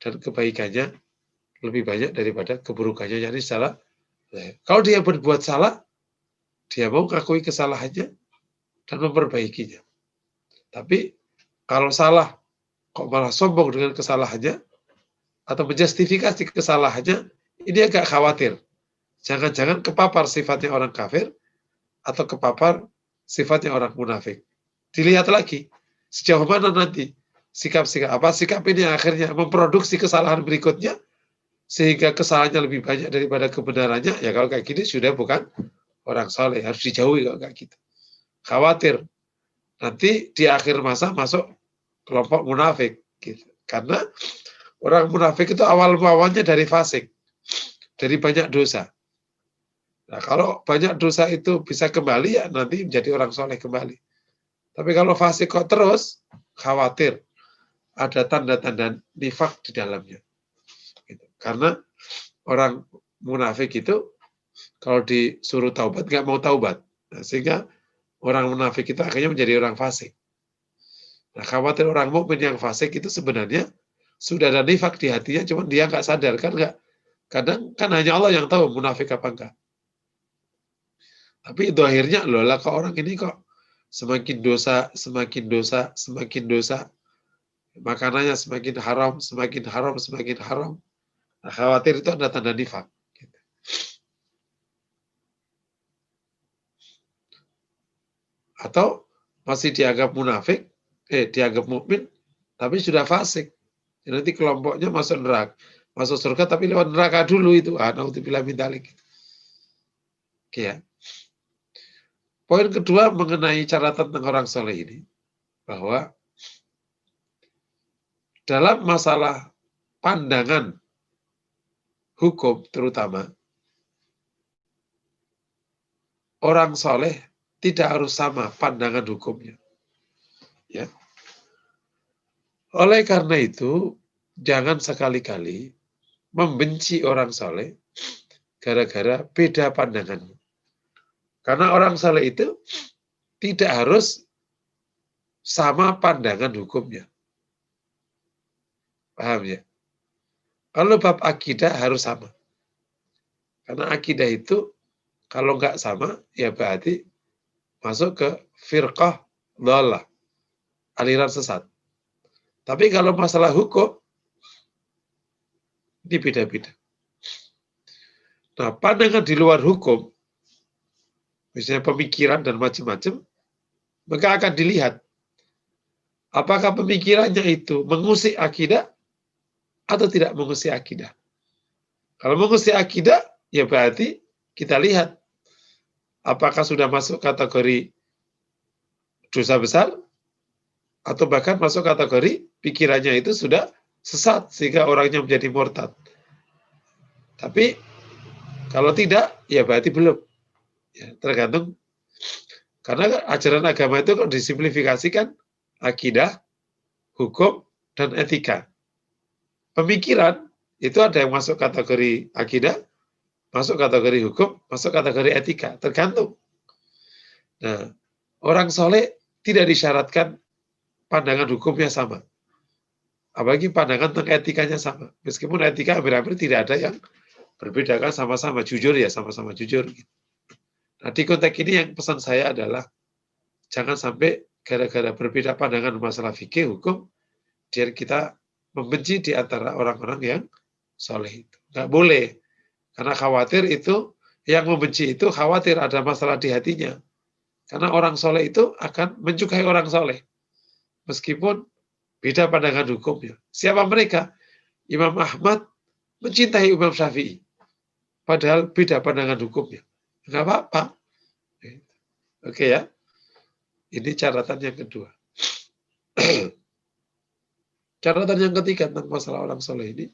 dan kebaikannya lebih banyak daripada keburukannya. Jadi salah. Kalau dia berbuat salah, dia mau mengakui kesalahannya dan memperbaikinya. Tapi kalau salah, kok malah sombong dengan kesalahannya, atau menjustifikasi kesalahannya, ini agak khawatir. Jangan-jangan kepapar sifatnya orang kafir, atau kepapar sifatnya orang munafik. Dilihat lagi, sejauh mana nanti sikap ini akhirnya memproduksi kesalahan berikutnya, sehingga kesalahannya lebih banyak daripada kebenarannya. Ya kalau kayak gini sudah bukan orang saleh, harus dijauhi kalau kayak gitu. Khawatir nanti di akhir masa masuk kelompok munafik gitu. Karena orang munafik itu awalnya dari fasik, dari banyak dosa. Nah, kalau banyak dosa itu bisa kembali, ya nanti menjadi orang soleh kembali. Tapi kalau fasik kok terus, khawatir ada tanda-tanda nifak di dalamnya. Gitu. Karena orang munafik itu kalau disuruh taubat, nggak mau taubat. Nah, sehingga orang munafik itu akhirnya menjadi orang fasik. Nah, khawatir orang mukmin yang fasik itu sebenarnya sudah ada nifak di hatinya, cuma dia nggak sadar. Kan nggak, kadang kan hanya Allah yang tahu munafik apa enggak. Tapi itu akhirnya, loh lah kok orang ini kok semakin dosa, semakin dosa, semakin dosa. Makanannya semakin haram, semakin haram, semakin haram. Nah, khawatir itu ada tanda nifak. Gitu. Atau masih dianggap munafik, dianggap mukmin, tapi sudah fasik. Jadi nanti kelompoknya masuk neraka, masuk surga tapi lewat neraka dulu itu. Naudzubillah min dzalik. Oke ya. Poin kedua mengenai catatan tentang orang soleh ini, bahwa dalam masalah pandangan hukum terutama, orang soleh tidak harus sama pandangan hukumnya. Ya. Oleh karena itu, jangan sekali-kali membenci orang soleh gara-gara beda pandanganmu. Karena orang soleh itu tidak harus sama pandangan hukumnya. Paham ya? Kalau bab akidah harus sama. Karena akidah itu kalau nggak sama, ya berarti masuk ke firqah dhalah, aliran sesat. Tapi kalau masalah hukum, ini beda-beda. Nah, pandangan di luar hukum, misalnya pemikiran dan macam-macam, maka akan dilihat Apakah pemikirannya itu mengusik akidah atau tidak mengusik akidah? Kalau mengusik akidah, ya berarti kita lihat apakah sudah masuk kategori dosa besar atau bahkan masuk kategori pikirannya itu sudah sesat sehingga orangnya menjadi murtad. Tapi kalau tidak, ya berarti belum. Ya, tergantung. Karena ajaran agama itu kalau disimplifikasikan akidah, hukum, dan etika. Pemikiran itu ada yang masuk kategori akidah, masuk kategori hukum, masuk kategori etika. Tergantung. Nah, orang soleh tidak disyaratkan pandangan hukumnya sama. Apalagi pandangan tentang etikanya sama. Meskipun etika hampir-hampir tidak ada yang berbeda kan sama-sama jujur ya, sama-sama jujur. Nah, di konteks ini yang pesan saya adalah jangan sampai gara-gara berbeda pandangan masalah fikih, hukum, dia kita membenci di antara orang-orang yang soleh itu. Nggak boleh. Karena khawatir itu, yang membenci itu khawatir ada masalah di hatinya. Karena orang soleh itu akan menyukai orang soleh. Meskipun beda pandangan hukumnya. Siapa mereka? Imam Ahmad mencintai Imam Syafi'i. Padahal beda pandangan hukumnya. Nggak apa-apa. Oke ya. Ini catatan yang kedua. Catatan yang ketiga tentang masalah orang soleh ini,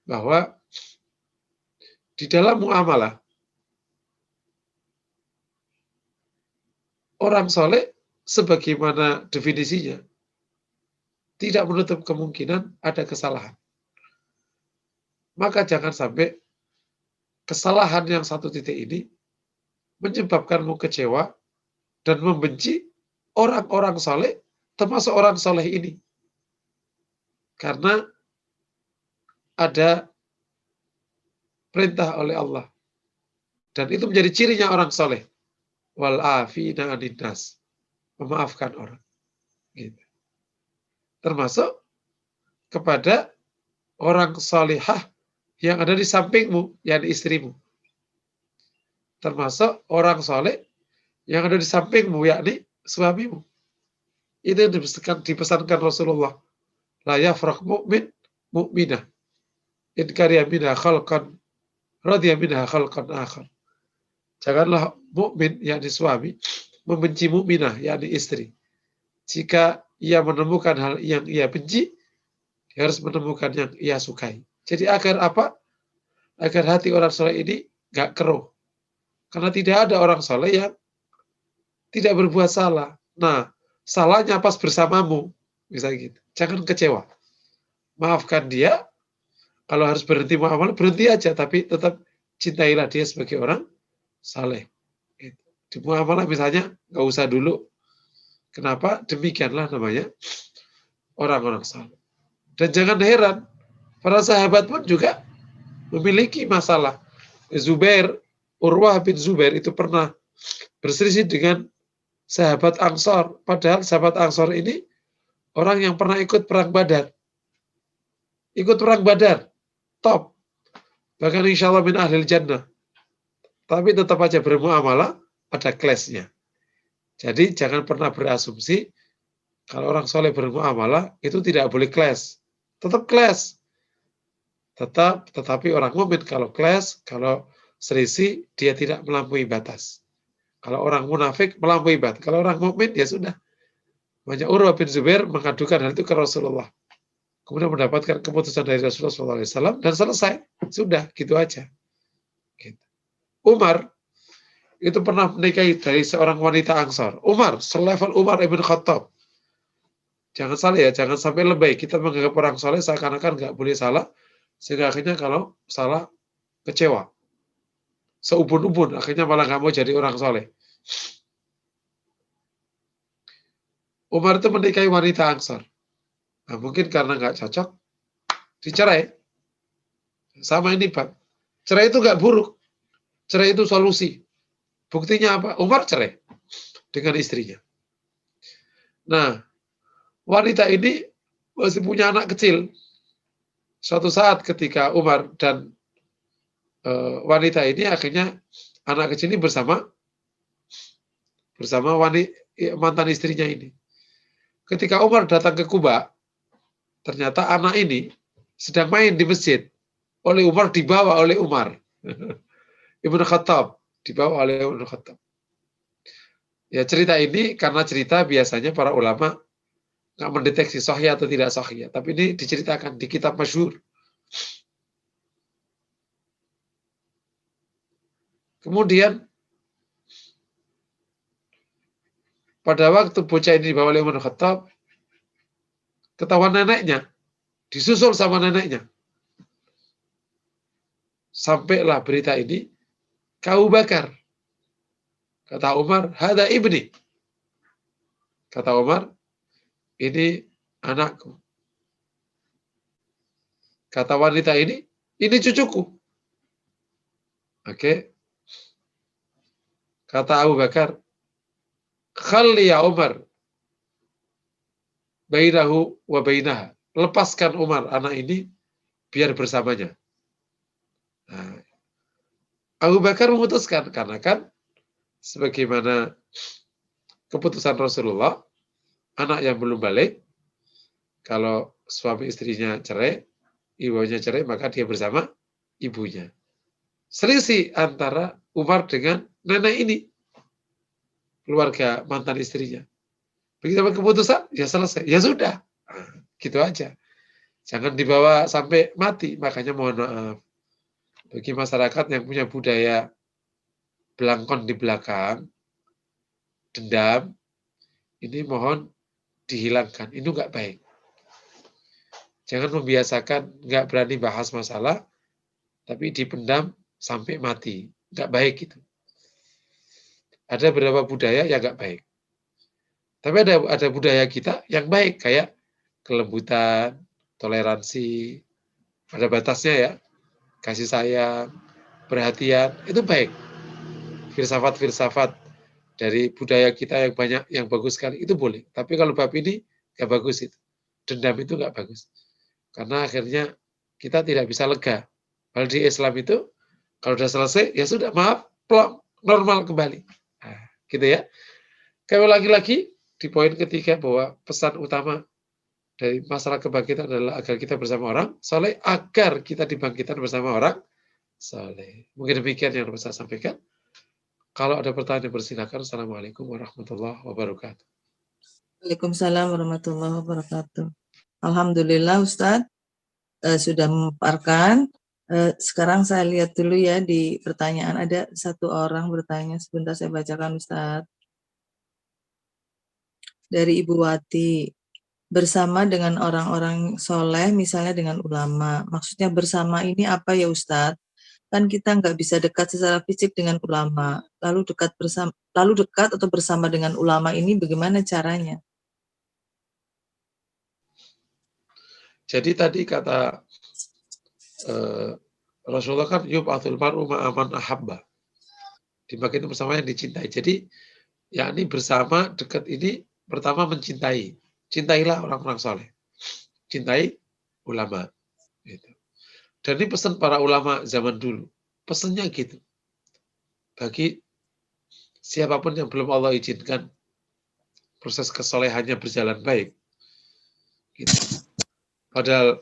bahwa di dalam muamalah, orang soleh sebagaimana definisinya, tidak menutup kemungkinan ada kesalahan. Maka jangan sampai kesalahan yang satu titik ini menyebabkanmu kecewa dan membenci orang-orang soleh, termasuk orang soleh ini. Karena ada perintah oleh Allah. Dan itu menjadi cirinya orang soleh. Wal'afina aninnas. Memaafkan orang. Gitu. Termasuk kepada orang solihah yang ada di sampingmu, yakni istrimu. Termasuk orang soleh yang ada di sampingmu, yakni suamimu. Itu yang dipesankan Rasulullah. La yafraq mu'min mu'minah. In kariya minha khalqan radhiya minha khalqan akhar. Janganlah mukmin yakni suami membenci mukminah yakni istri. Jika ia menemukan hal yang ia benci, dia harus menemukan yang ia sukai. Jadi agar apa? Agar hati orang soleh ini gak keruh. Karena tidak ada orang soleh yang tidak berbuat salah. Nah, salahnya pas bersamamu, misalnya gitu. Jangan kecewa. Maafkan dia. Kalau harus berhenti muamalah, berhenti aja. Tapi tetap cintailah dia sebagai orang saleh. Di muamalah misalnya, nggak usah dulu. Kenapa? Demikianlah namanya orang-orang saleh. Dan jangan heran, para sahabat pun juga memiliki masalah. Urwah bin Zubair itu pernah berselisih dengan sahabat Ansor. Padahal sahabat Ansor ini orang yang pernah ikut perang Badar. Ikut perang Badar. Top. Bahkan insya Allah min ahlil jannah. Tapi tetap aja bermuamalah, ada clash-nya. Jadi jangan pernah berasumsi kalau orang soleh bermuamalah itu tidak boleh clash. Tetap clash. Tetapi orang mukmin kalau clash, kalau selisih, dia tidak melampaui batas. Kalau orang munafik melampaui batas. Kalau orang mukmin ya sudah. Banyak Urwah bin Zubair mengadukan hal itu ke Rasulullah. Kemudian mendapatkan keputusan dari Rasulullah SAW dan selesai. Sudah, gitu aja. Gitu. Umar itu pernah menikahi dari seorang wanita Ansar. Umar, selevel Umar ibn Khattab. Jangan salah ya, jangan sampai lebay. Kita menganggap orang soleh seakan-akan nggak boleh salah, sehingga akhirnya kalau salah kecewa. Seubun-ubun, akhirnya malah nggak mau jadi orang soleh. Umar itu menikahi wanita Ansar. Nah, mungkin karena nggak cocok, dicerai. Sama ini Pak. Cerai itu nggak buruk. Cerai itu solusi. Buktinya apa? Umar cerai dengan istrinya. Nah, wanita ini masih punya anak kecil. Suatu saat ketika Umar dan wanita ini akhirnya anak kecil ini bersama mantan istrinya ini. ketika Umar datang ke Kuba, ternyata anak ini sedang main di masjid. Oleh Umar, dibawa oleh Umar. Ibnu Khattab, dibawa oleh Ibnu Khattab. Ya, cerita ini karena cerita biasanya para ulama nggak mendeteksi sahih atau tidak sahih. Tapi ini diceritakan di kitab masyhur. Kemudian pada waktu bocah ini dibawa oleh Umar bin Khattab, ketahuan neneknya, disusul sama neneknya. Sampailah berita ini ke Abu Bakar. Kata Umar, hada ibni. Kata Umar, ini anakku. Kata wanita ini cucuku. Oke. Kata Abu Bakar, khalli ya Umar, bainahu wa bainaha. Lepaskan Umar anak ini biar bersamanya. Nah, Abu Bakar memutuskan karena kan sebagaimana keputusan Rasulullah, anak yang belum balik, kalau suami istrinya cerai, ibunya cerai, maka dia bersama ibunya. Selisih antara Umar dengan nenek ini, keluarga mantan istrinya. Begitu dapat keputusan, ya selesai. Ya sudah, gitu aja. Jangan dibawa sampai mati. Makanya mohon maaf, bagi masyarakat yang punya budaya belangkon di belakang, dendam, ini mohon dihilangkan. Ini nggak baik. Jangan membiasakan nggak berani bahas masalah, tapi dipendam sampai mati. Nggak baik itu. Ada beberapa budaya yang nggak baik. Tapi ada budaya kita yang baik, kayak kelembutan, toleransi, ada batasnya ya, kasih sayang, perhatian, itu baik. Filsafat-filsafat dari budaya kita yang banyak, yang bagus sekali, itu boleh. Tapi kalau bab ini, nggak bagus itu. Dendam itu nggak bagus. Karena akhirnya kita tidak bisa lega. Kalau di Islam itu, kalau sudah selesai, ya sudah, maaf, plong, normal kembali. Nah, gitu ya. Kalau lagi-lagi, di poin ketiga bahwa pesan utama dari masalah kebangkitan adalah agar kita bersama orang soleh, agar kita dibangkitkan bersama orang soleh. Mungkin demikian yang bisa saya sampaikan. Kalau ada pertanyaan, persilakan. Assalamualaikum warahmatullahi wabarakatuh. Waalaikumsalam warahmatullahi wabarakatuh. Alhamdulillah Ustadz sudah memaparkan. Sekarang saya lihat dulu ya di pertanyaan, ada satu orang bertanya, sebentar saya bacakan Ustadz. Dari Ibu Wati, bersama dengan orang-orang soleh, misalnya dengan ulama. Maksudnya bersama ini apa ya Ustadz? Kan kita nggak bisa dekat secara fisik dengan ulama. Lalu dekat atau bersama dengan ulama ini bagaimana caranya? Jadi tadi kata Rasulullah kan yub'atsul mar'u ma'aman ahabba. Dimakin bersama yang dicintai. Jadi yakni bersama dekat ini pertama mencintai. Cintailah orang-orang soleh. Cintai ulama. Gitu. Dan ini pesan para ulama zaman dulu. Pesannya gitu. Bagi siapapun yang belum Allah izinkan proses kesolehannya berjalan baik. Gitu. Padahal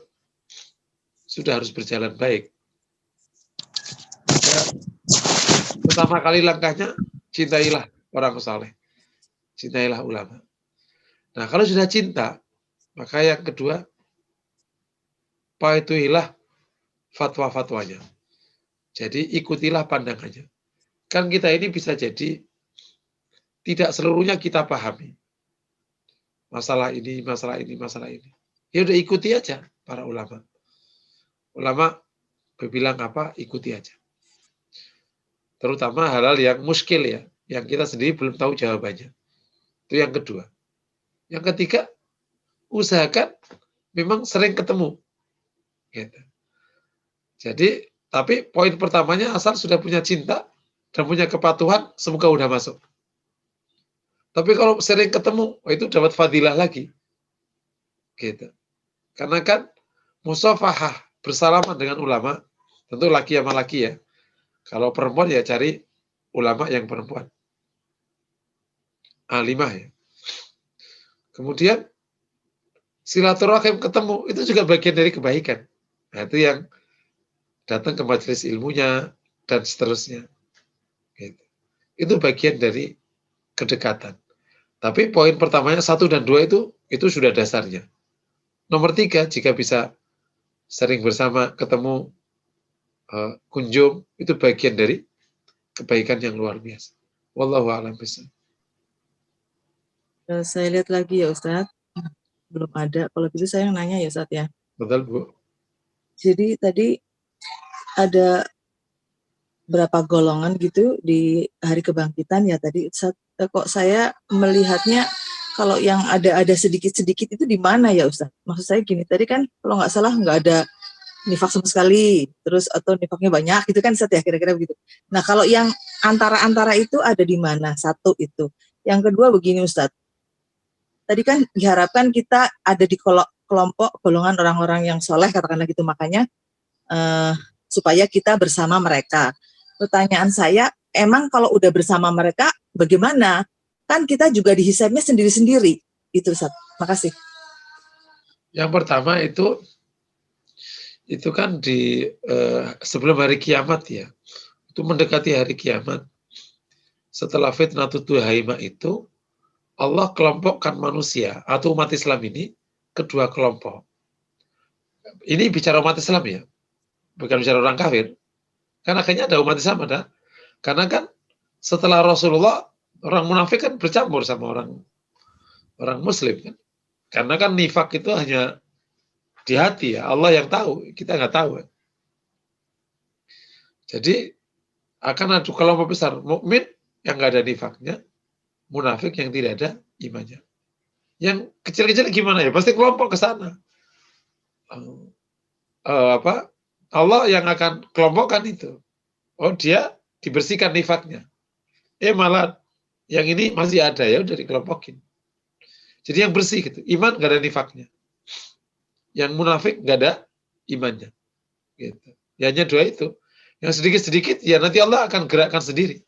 sudah harus berjalan baik. Maka pertama kali langkahnya, cintailah orang soleh. Cintailah ulama. Nah, kalau sudah cinta, maka yang kedua, patuhilah fatwa-fatwanya. Jadi ikutilah pandangannya. Kan kita ini bisa jadi tidak seluruhnya kita pahami. Masalah ini, masalah ini, masalah ini. Ya udah ikuti aja para ulama. Ulama berbilang apa, ikuti aja. Terutama hal-hal yang muskil ya, yang kita sendiri belum tahu jawabannya. Itu yang kedua. Yang ketiga, usahakan memang sering ketemu. Gitu. Jadi, tapi poin pertamanya asal sudah punya cinta dan punya kepatuhan, semoga udah masuk. Tapi kalau sering ketemu, itu dapat fadilah lagi. Gitu. Karena kan musafahah, bersalaman dengan ulama, tentu laki sama laki ya. Kalau perempuan ya cari ulama yang perempuan. Alimah ya. Kemudian silaturahim ketemu, itu juga bagian dari kebaikan. Nah, itu yang datang ke majelis ilmunya dan seterusnya. Gitu. Itu bagian dari kedekatan. Tapi poin pertamanya 1 dan 2 itu sudah dasarnya. Nomor 3, jika bisa sering bersama, ketemu, kunjung, itu bagian dari kebaikan yang luar biasa. Wallahu a'lam bishawab. Saya lihat lagi ya Ustadz, belum ada. Kalau gitu saya yang nanya ya Ustadz ya. Betul, Bu. Jadi tadi ada berapa golongan gitu di hari kebangkitan ya tadi. Kok saya melihatnya kalau yang ada sedikit-sedikit itu di mana ya Ustadz? Maksud saya gini, tadi kan kalau nggak salah nggak ada nifak sama sekali, terus atau nifaknya banyak gitu kan Ustadz ya, kira-kira begitu. Nah kalau yang antara-antara itu ada di mana? Satu itu. Yang kedua begini Ustadz, tadi kan diharapkan kita ada di kelompok golongan orang-orang yang soleh katakanlah gitu, makanya supaya kita bersama mereka. Pertanyaan saya, emang kalau udah bersama mereka bagaimana? Kan kita juga dihisabnya sendiri-sendiri. Itu Ustaz. Makasih. Yang pertama itu kan di sebelum hari kiamat ya. Itu mendekati hari kiamat. Setelah fitnatul tuhaimah itu, Allah kelompokkan manusia atau umat Islam ini kedua kelompok. Ini bicara umat Islam ya, bukan bicara orang kafir. Kan akhirnya ada umat Islam ada. Karena kan setelah Rasulullah, orang munafik kan bercampur sama orang Muslim kan. Karena kan nifak itu hanya di hati ya, Allah yang tahu, kita nggak tahu. Jadi akan ada kelompok besar mukmin yang nggak ada nifaknya, munafik yang tidak ada imannya. Yang kecil-kecil gimana ya? Pasti kelompok ke sana. Allah yang akan kelompokkan itu. Oh, dia dibersihkan nifaknya. Malah yang ini masih ada, ya udah dikelompokin. Jadi yang bersih gitu. Iman nggak ada nifaknya. Yang munafik nggak ada imannya. Gitu. Ya hanya dua itu. Yang sedikit-sedikit ya nanti Allah akan gerakkan sendiri.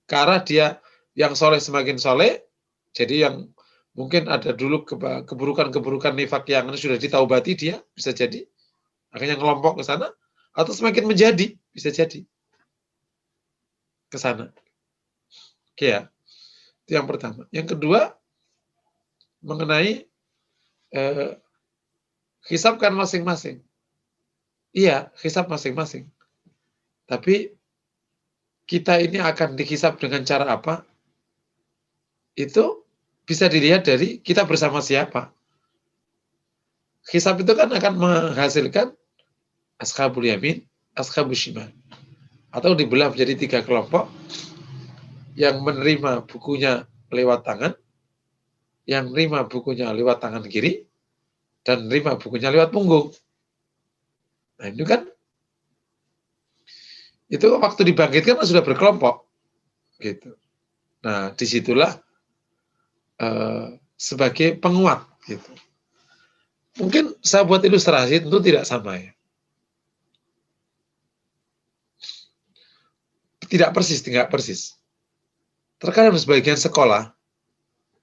Ke arah dia yang soleh semakin soleh. Jadi yang mungkin ada dulu keburukan-keburukan nifak yang sudah ditaubati, dia bisa jadi akhirnya ngelompok ke sana, atau semakin menjadi, bisa jadi ke sana. Oke ya. Itu yang pertama. Yang kedua, mengenai hisab kan masing-masing. Iya, hisab masing-masing. Tapi kita ini akan dihisab dengan cara apa? Itu bisa dilihat dari kita bersama siapa. Hisab itu kan akan menghasilkan ashabul yamin, ashabul shimal. Atau dibelah menjadi 3 kelompok yang menerima bukunya lewat tangan, yang menerima bukunya lewat tangan kiri, dan menerima bukunya lewat punggung. Nah itu kan, itu waktu dibangkitkan sudah berkelompok. Gitu. Nah disitulah sebagai penguat. Gitu. Mungkin saya buat ilustrasi, tentu tidak sama ya. Tidak persis. Terkadang sebagian sekolah,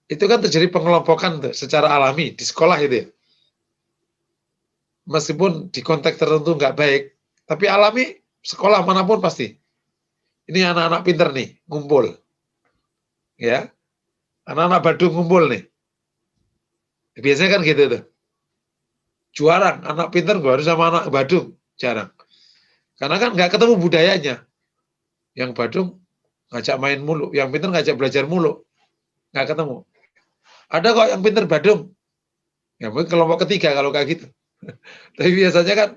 itu kan terjadi pengelompokan secara alami di sekolah itu ya. Meskipun di konteks tertentu nggak baik, tapi alami sekolah manapun pasti. Ini anak-anak pinter nih, ngumpul. Ya, anak-anak Badung ngumpul nih. Biasanya kan gitu tuh. Jarang, anak pinter gue harus sama anak Badung, jarang. Karena kan nggak ketemu budayanya. Yang Badung ngajak main mulu, yang pinter ngajak belajar mulu. Nggak ketemu. Ada kok yang pinter Badung. Ya mungkin kelompok ketiga kalau kayak gitu. Tapi biasanya kan,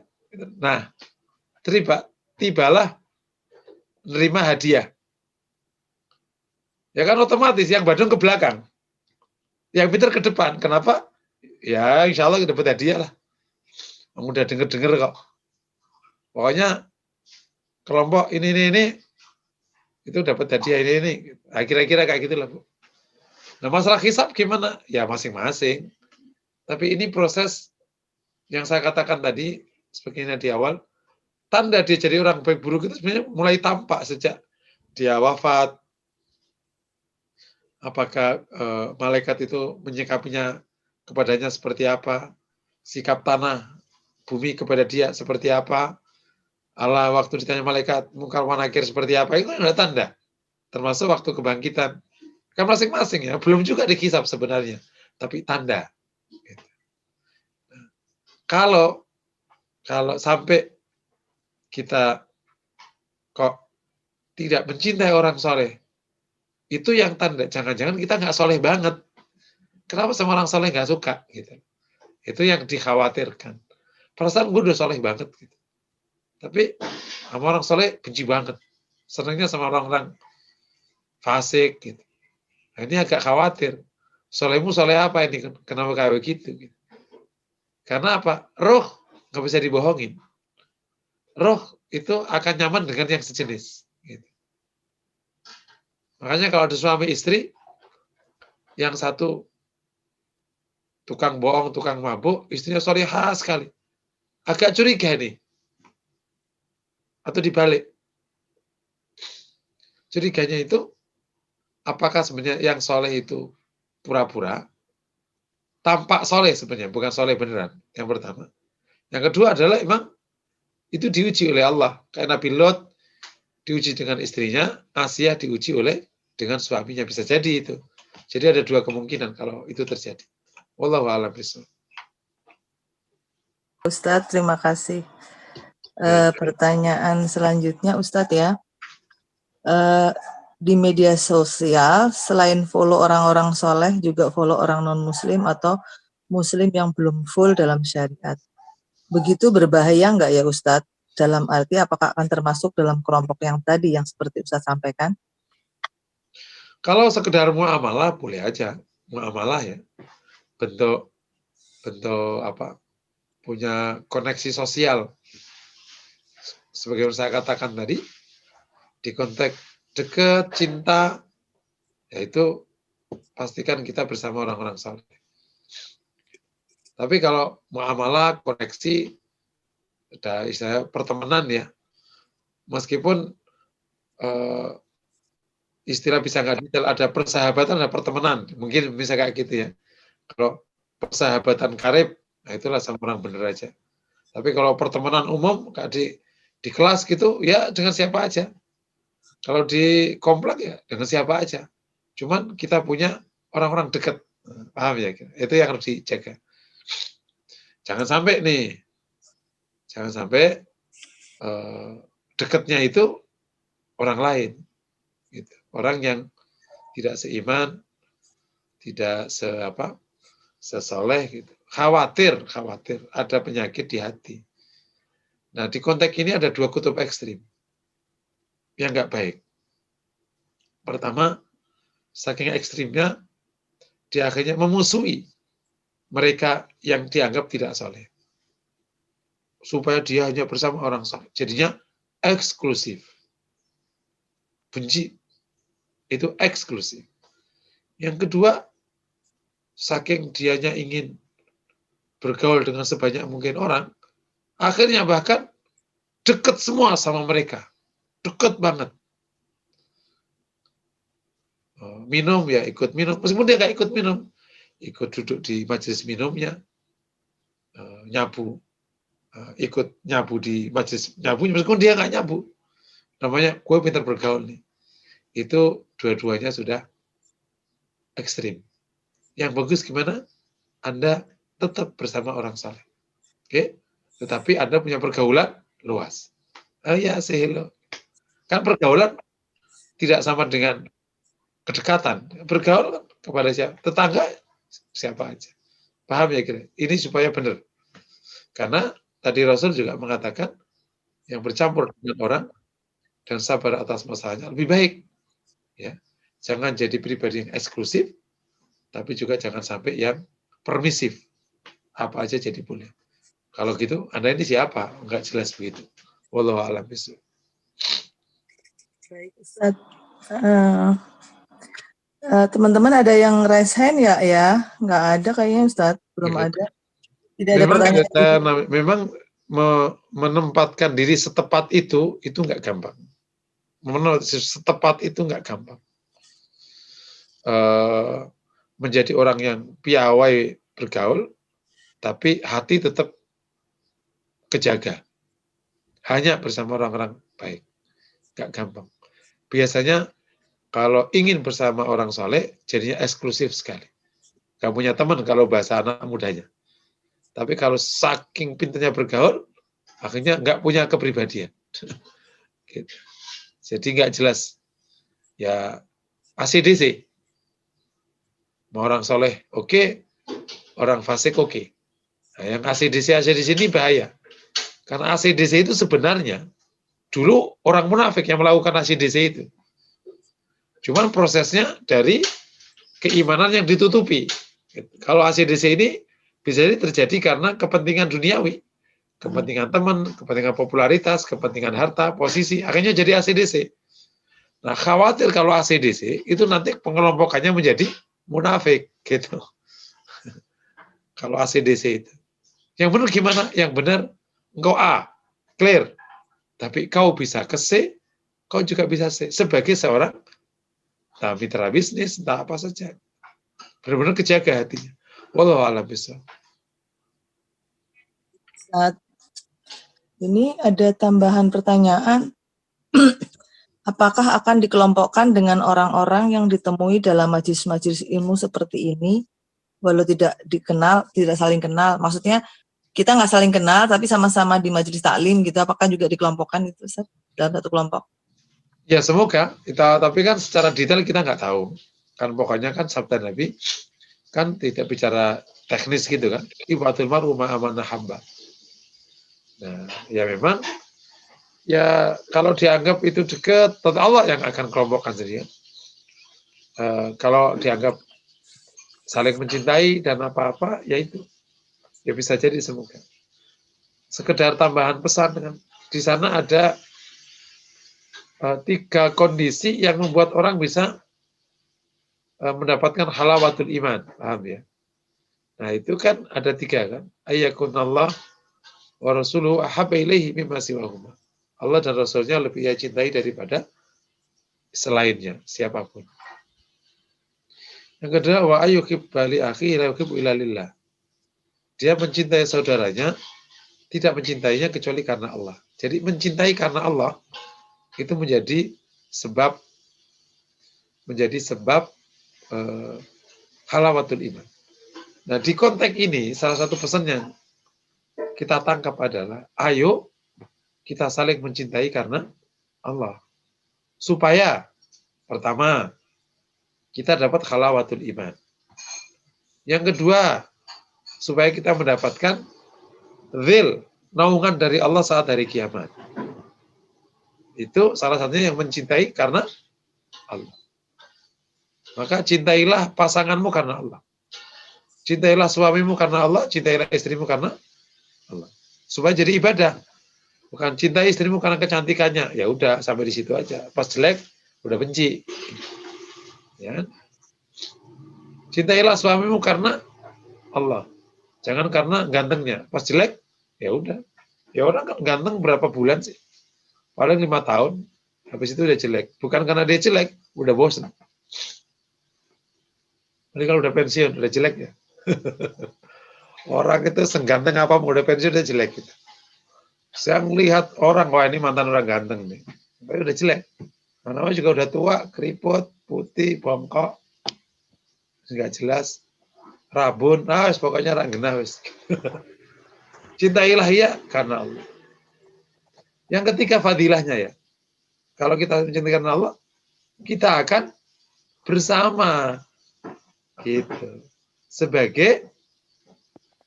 nah, tibalah menerima hadiah. Ya kan otomatis yang Badung ke belakang. Yang pinter ke depan. Kenapa? Ya insya Allah dapat hadiah lah. Udah denger-denger kok. Pokoknya kelompok ini itu dapat hadiah ini. Kira-kira kayak gitu lah, Bu. Nah masalah hisab gimana? Ya masing-masing. Tapi ini proses yang saya katakan tadi, sebagainya di awal, tanda dia jadi orang baik buruk itu sebenarnya mulai tampak sejak dia wafat. Apakah malaikat itu menyikapinya kepadanya seperti apa? sikap tanah, bumi kepada dia seperti apa, Allah waktu ditanya malaikat mungkar wanakir seperti apa, itu adalah tanda. Termasuk waktu kebangkitan. Kan masing-masing ya, belum juga dikisap sebenarnya, tapi tanda. Gitu. Kalau sampai kita kok tidak mencintai orang soleh, itu yang tanda. Jangan-jangan kita nggak soleh banget. Kenapa sama orang soleh nggak suka? Gitu. Itu yang dikhawatirkan. Perasaan gue udah soleh banget. Gitu. Tapi sama orang soleh benci banget. Senangnya sama orang-orang fasik. Gitu. Nah, ini agak khawatir. Solehmu soleh apa ini? Kenapa kayak begitu? Gitu. Karena apa? Roh nggak bisa dibohongin. Roh itu akan nyaman dengan yang sejenis. Gitu. Makanya kalau ada suami istri, yang satu tukang bohong, tukang mabuk, istrinya solihah sekali. Agak curiga nih. Atau dibalik. Curiganya itu, apakah sebenarnya yang soleh itu pura-pura, tampak soleh sebenarnya, bukan soleh beneran. Yang pertama. Yang kedua adalah emang itu diuji oleh Allah. Kayak Nabi Lot diuji dengan istrinya, Asiyah diuji dengan suaminya. Bisa jadi itu. Jadi ada dua kemungkinan kalau itu terjadi. Wallahu a'lam bishawab. Ustadz, terima kasih. Pertanyaan selanjutnya, Ustadz ya. Di media sosial, selain follow orang-orang soleh, juga follow orang non-muslim atau muslim yang belum full dalam syariat. Begitu berbahaya nggak ya Ustadz? Dalam arti apakah akan termasuk dalam kelompok yang tadi yang seperti Ustadz sampaikan? Kalau sekedar muamalah boleh aja, muamalah ya. Bentuk apa? Punya koneksi sosial. Sebagai yang saya katakan tadi, di konteks dekat, cinta, yaitu pastikan kita bersama orang-orang saleh. Tapi kalau muamalah, koneksi, ada istilah pertemanan ya, meskipun istilah bisa nggak detail, ada persahabatan, ada pertemanan, mungkin bisa kayak gitu ya. Kalau persahabatan karib, nah itulah sama orang bener aja. Tapi kalau pertemanan umum, kayak di kelas gitu, ya dengan siapa aja. Kalau di komplek ya dengan siapa aja. Cuman kita punya orang-orang dekat, paham ya? Itu yang harus dijaga. Jangan sampai dekatnya itu orang lain, gitu. Orang yang tidak seiman, tidak sesoleh, gitu. Khawatir ada penyakit di hati. Nah, di konteks ini ada dua kutub ekstrim yang nggak baik. Pertama, saking ekstrimnya, dia akhirnya memusuhi mereka yang dianggap tidak soleh. Supaya dia hanya bersama orang soleh. Jadinya eksklusif. Benci. Itu eksklusif. Yang kedua, saking dianya ingin bergaul dengan sebanyak mungkin orang, akhirnya bahkan dekat semua sama mereka. Dekat banget. Minum ya ikut minum. Meskipun dia nggak ikut minum. Ikut duduk di majelis minumnya. Nyabu. Ikut nyabu di majelis nyabunya. Meskipun dia nggak nyabu. Namanya gue pintar bergaul nih. Itu dua-duanya sudah ekstrim. Yang bagus gimana? Anda tetap bersama orang saleh. Oke? Tetapi Anda punya pergaulan luas. Ya, say hello. Kan pergaulan tidak sama dengan kedekatan. Bergaul kepada siapa? Tetangga siapa aja. Paham ya kira? Ini supaya benar. Karena tadi Rasul juga mengatakan yang bercampur dengan orang dan sabar atas masalahnya lebih baik. Ya. Jangan jadi pribadi yang eksklusif, tapi juga jangan sampai yang permisif. Apa aja jadi boleh. Kalau gitu, Anda ini siapa? Enggak jelas begitu. Wallahu a'lam bishawab. Baik, Ustaz. Teman-teman ada yang raise hand ya? Nggak ada kayaknya Ustaz. Belum ada. Tidak ada pertanyaan. Memang menempatkan diri setepat itu nggak gampang. Setepat itu nggak gampang. Menjadi orang yang piawai bergaul, tapi hati tetap kejaga. Hanya bersama orang-orang baik. Gak gampang. Biasanya kalau ingin bersama orang soleh, jadinya eksklusif sekali. Gak punya teman kalau bahasa anak mudanya. Tapi kalau saking pintarnya bergaul, akhirnya nggak punya kepribadian. Gitu. Jadi nggak jelas. Ya ACDC. Mau orang soleh oke, orang fasik oke. Nah, yang ACDC ini bahaya. Karena ACDC itu sebenarnya dulu orang munafik yang melakukan ACDC itu. Cuman prosesnya dari keimanan yang ditutupi. Kalau ACDC ini bisa terjadi karena kepentingan duniawi. Kepentingan teman, kepentingan popularitas, kepentingan harta, posisi, akhirnya jadi ACDC. Nah, khawatir kalau ACDC itu nanti pengelompokannya menjadi munafik gitu. Kalau ACDC itu. Yang benar gimana? Yang benar engkau A, clear. Tapi kau bisa ke C, kau juga bisa C. Sebagai seorang mitra bisnis, entah apa saja. Benar-benar kejaga hatinya. Wallahu a'lam bishawab. Saat ini ada tambahan pertanyaan. Apakah akan dikelompokkan dengan orang-orang yang ditemui dalam majelis-majelis ilmu seperti ini, walau tidak dikenal, tidak saling kenal? Maksudnya kita nggak saling kenal, tapi sama-sama di majelis taklim gitu. Apakah juga dikelompokkan itu, Ustaz, dalam satu kelompok? Ya semoga. Tapi kan secara detail kita nggak tahu. Kan pokoknya kan sabda Nabi kan tidak bicara teknis gitu kan. Ibadul mar'u ma'amana hamba. Nah, ya memang ya kalau dianggap itu dekat, tentu Allah yang akan kelompokkan sendiri. Kalau dianggap saling mencintai dan apa-apa, ya itu. Ya bisa jadi semoga. Sekedar tambahan pesan dengan di sana ada 3 kondisi yang membuat orang bisa mendapatkan halawatul iman, paham ya? Nah itu kan ada 3 kan, ayyakunallah wa rasuluhu ahabba ilaihi mimma siwahuma. Allah dan Rasulnya lebih ia cintai daripada selainnya, siapapun. Yang kedua, wa ayyuhibba li akhi la yuhibbu illa lillah. Dia mencintai saudaranya, tidak mencintainya kecuali karena Allah. Jadi mencintai karena Allah itu menjadi sebab halawatul iman. Nah di konteks ini salah satu pesan yang kita tangkap adalah ayo kita saling mencintai karena Allah. Supaya pertama kita dapat halawatul iman. Yang kedua, supaya kita mendapatkan dhil, naungan dari Allah saat hari kiamat. Itu salah satunya yang mencintai karena Allah. Maka cintailah pasanganmu karena Allah. Cintailah suamimu karena Allah, cintailah istrimu karena Allah. Supaya jadi ibadah. Bukan cintai istrimu karena kecantikannya. Ya udah sampai di situ aja. Pas jelek udah benci. Ya. Cintailah suamimu karena Allah. Jangan karena gantengnya. Pas jelek ya udah. Ya orang ganteng berapa bulan sih? Paling 5 tahun. Habis itu udah jelek. Bukan karena dia jelek, udah bosan. Ini kalau udah pensiun, udah jelek ya. Orang itu sengganteng apa udah pensiun udah jelek gitu. Saya melihat orang, wah ini mantan orang ganteng nih. Tapi udah jelek. Namanya juga udah tua, keriput, putih, bongkok. Enggak jelas. Rabun, pokoknya orang genah wis. Cintailah ya karena Allah. Yang ketiga fadilahnya ya. Kalau kita mencintai karena Allah, kita akan bersama gitu. Sebagai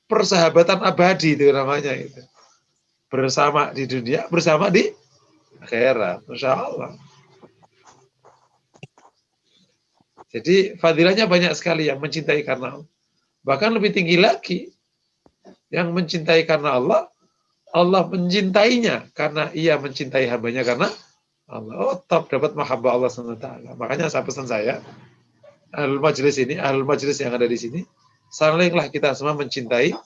persahabatan abadi itu namanya itu. Bersama di dunia, bersama di akhirat. Masya Allah. Jadi fadilahnya banyak sekali yang mencintai karena Allah. Bahkan lebih tinggi lagi. Yang mencintai karena Allah, Allah mencintainya karena ia mencintai hambanya karena Allah. Oh, top dapat mahabbah Allah SWT. Makanya saya pesan saya, ahlul majlis ini, ahlul majlis yang ada di sini, salinglah kita semua mencintai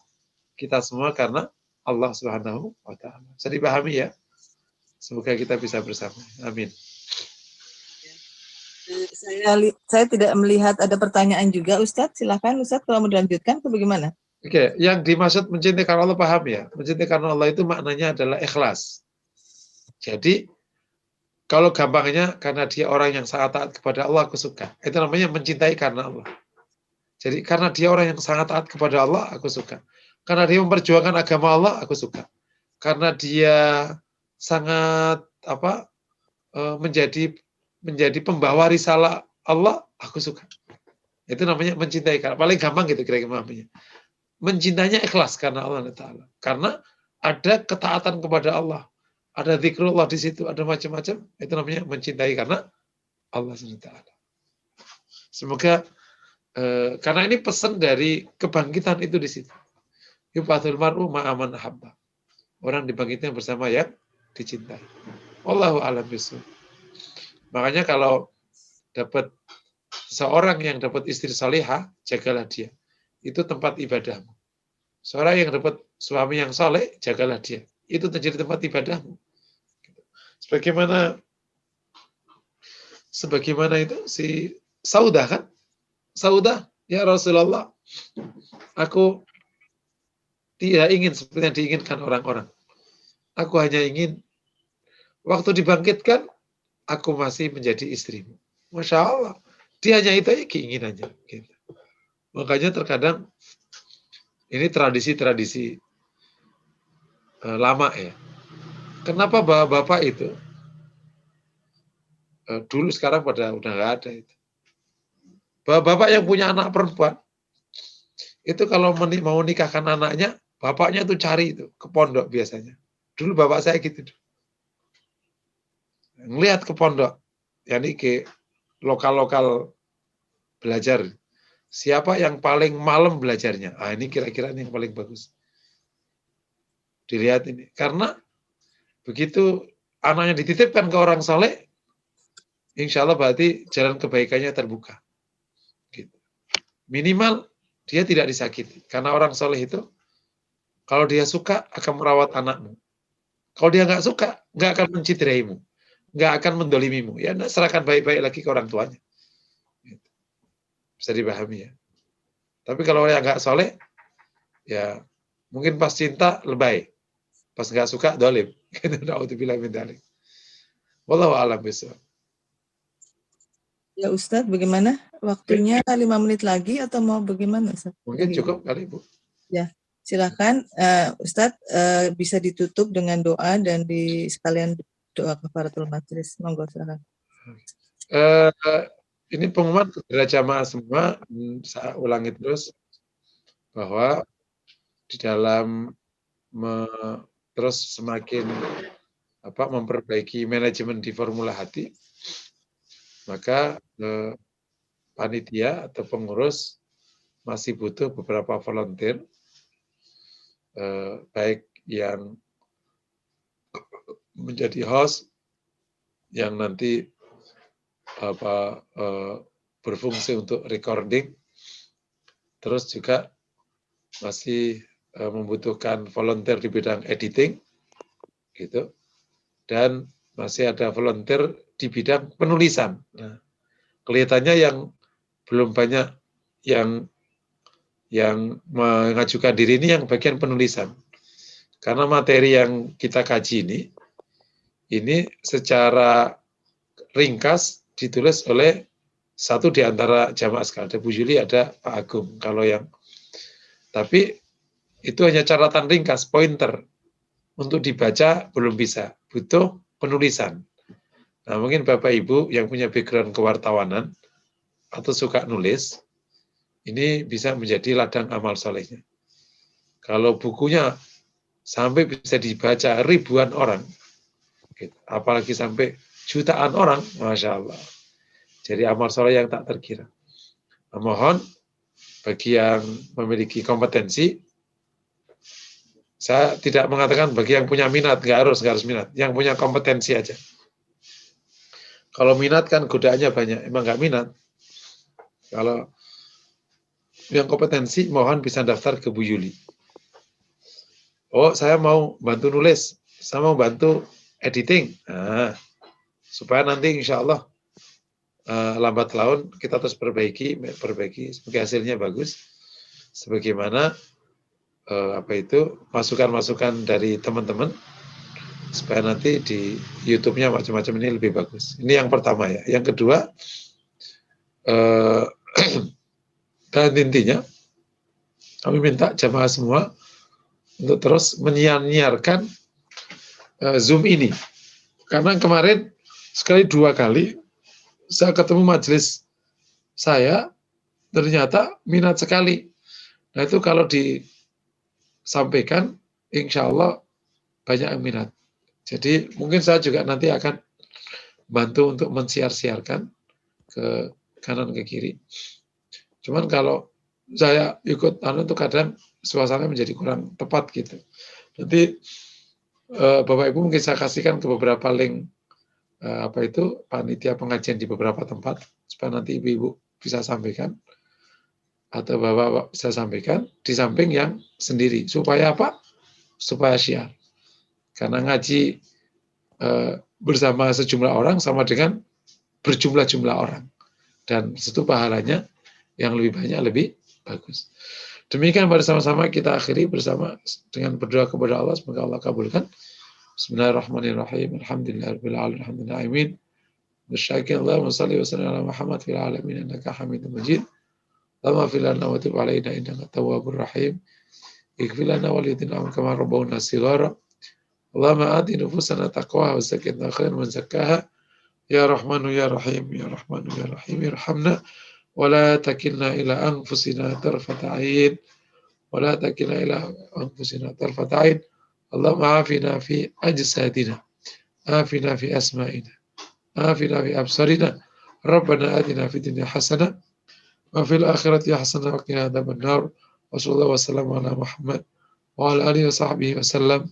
kita semua karena Allah Subhanahu wa taala. Bisa dipahami ya? Semoga kita bisa bersama. Amin. Saya tidak melihat ada pertanyaan juga, Ustadz. Silakan Ustadz kalau mau dilanjutkan atau bagaimana? Oke, yang dimaksud mencintai karena Allah paham ya. Mencintai karena Allah itu maknanya adalah ikhlas. Jadi kalau gampangnya karena dia orang yang sangat taat kepada Allah, aku suka. Itu namanya mencintai karena Allah. Jadi karena dia orang yang sangat taat kepada Allah, aku suka. Karena dia memperjuangkan agama Allah, aku suka. Karena dia sangat menjadi pembawa risalah Allah, aku suka. Itu namanya mencintai. Paling gampang gitu kira-kira namanya. Mencintainya ikhlas karena Allah Ta'ala. Karena ada ketaatan kepada Allah. Ada zikrullah di situ, ada macam-macam. Itu namanya mencintai karena Allah SWT. Semoga karena ini pesan dari kebangkitan itu di situ. Yubatul mar'u ma'aman ahabba. Orang dibangkitkan bersama yang dicintai. Wallahu a'lam bishawab. Makanya kalau dapat seorang yang dapat istri salihah, jagalah dia. Itu tempat ibadahmu. Seorang yang dapat suami yang saleh, jagalah dia. Itu menjadi tempat ibadahmu. Sebagaimana itu si Saudah kan? Saudah, ya Rasulullah, aku tidak ingin seperti yang diinginkan orang-orang. Aku hanya ingin waktu dibangkitkan, aku masih menjadi istrimu. Masya Allah. Dia hanya itu aja keinginannya. Gitu. Makanya terkadang ini tradisi-tradisi lama ya. Kenapa bapak-bapak itu dulu sekarang pada udah nggak ada itu. Bapak-bapak yang punya anak perempuan itu kalau mau nikahkan anaknya, bapaknya tuh cari itu ke pondok biasanya. Dulu bapak saya gitu. Ngelihat ke pondok, yani ke lokal-lokal belajar. Siapa yang paling malam belajarnya? Ah, ini kira-kira yang paling bagus. Dilihat ini. Karena begitu anaknya dititipkan ke orang soleh, insya Allah berarti jalan kebaikannya terbuka. Gitu. Minimal dia tidak disakiti. Karena orang soleh itu, kalau dia suka akan merawat anakmu. Kalau dia nggak suka, nggak akan mencideraimu. Nggak akan mendolimimu. Ya, serahkan baik-baik lagi ke orang tuanya. Gitu. Bisa dipahami ya. Tapi kalau yang nggak soleh, ya mungkin pas cinta lebay. Pas nggak suka, dolim. Na'udzubillah min dzalik. Wallahu a'lam bishawab. Ya Ustadz, bagaimana? Waktunya 5 menit lagi atau mau bagaimana Ustadz? Mungkin cukup kali Bu. Ya, silakan Ustadz bisa ditutup dengan doa dan sekalian doa kafaratul majelis. Monggo silakan. Ini pengumuman kepada jamaah semua, saya ulangi terus bahwa di dalam terus semakin memperbaiki manajemen di Formula Hati, maka panitia atau pengurus masih butuh beberapa volunteer, baik yang menjadi host, yang nanti berfungsi untuk recording, terus juga masih membutuhkan volunteer di bidang editing, gitu, dan masih ada volunteer di bidang penulisan. Nah, kelihatannya yang belum banyak yang mengajukan diri ini yang bagian penulisan, karena materi yang kita kaji ini secara ringkas ditulis oleh satu di antara jamaah sekalian. Ada Bu Juli, ada Pak Agung. Tapi itu hanya catatan ringkas, pointer. Untuk dibaca belum bisa, butuh penulisan. Nah, mungkin Bapak Ibu yang punya background kewartawanan atau suka nulis, ini bisa menjadi ladang amal solehnya. Kalau bukunya sampai bisa dibaca ribuan orang, apalagi sampai jutaan orang, Masya Allah. Jadi amal soleh yang tak terkira. Nah, mohon bagi yang memiliki kompetensi, saya tidak mengatakan bagi yang punya minat, nggak harus minat, yang punya kompetensi aja. Kalau minat kan godaannya banyak, emang nggak minat. Kalau yang kompetensi, mohon bisa daftar ke Bu Yuli. Oh, saya mau bantu nulis, saya mau bantu editing. Nah, supaya nanti insya Allah lambat laun kita terus perbaiki semoga hasilnya bagus sebagaimana masukan-masukan dari teman-teman supaya nanti di YouTube-nya macam-macam ini lebih bagus. Ini yang pertama ya. Yang kedua, dan intinya kami minta jamaah semua untuk terus menyiarkan Zoom ini. Karena kemarin sekali 2 kali saya ketemu majelis saya, ternyata minat sekali. Nah itu kalau disampaikan, insya Allah banyak yang minat. Jadi mungkin saya juga nanti akan bantu untuk mensiar-siarkan ke kanan ke kiri. Cuman kalau saya ikut itu kadang suasana menjadi kurang tepat gitu. Nanti Bapak Ibu mungkin saya kasihkan ke beberapa link panitia pengajian di beberapa tempat supaya nanti Ibu-ibu bisa sampaikan atau Bapak bisa sampaikan di samping yang sendiri supaya apa? Supaya syiar. Karena ngaji bersama sejumlah orang sama dengan berjumlah-jumlah orang dan itu pahalanya yang lebih banyak lebih bagus. Demikian bersama-sama kita akhiri bersama dengan berdoa kepada Allah semoga Allah kabulkan. Bismillahirrahmanirrahim. Alhamdulillahirabbil alamin. Alhamdulillahi Bismillahirrahmanirrahim. Allahumma shalli wa sallim ala Muhammad fil alamin innaka Hamidum Majid. Allahumma fil lana wa tub alaina innaka tawwabur rahim. Ighfir lana wa lidina kama rabbawna shighara. Allahumma ati nufusana taqwaha wa zakkiha khairan man zakkaha. Ya Rahmanu ya Rahim ya Rahmanu ya Rahim irhamna wa la takilna ila anfusina tarfata ayn wa la takilna ila anfusina tarfata ayn. Allahumma afina fi ajsadina afina fi asma'ina afina fi absarina Rabbana atina fid dunya hasanah wa fil akhirati hasanah wa qina adzaban nar. Wassallallahu wasallam ala Muhammad wa ala alihi wa sahbihi wasallam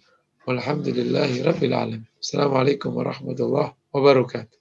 walhamdulillahi rabbil alamin. Assalamualaikum warahmatullahi wabarakatuh.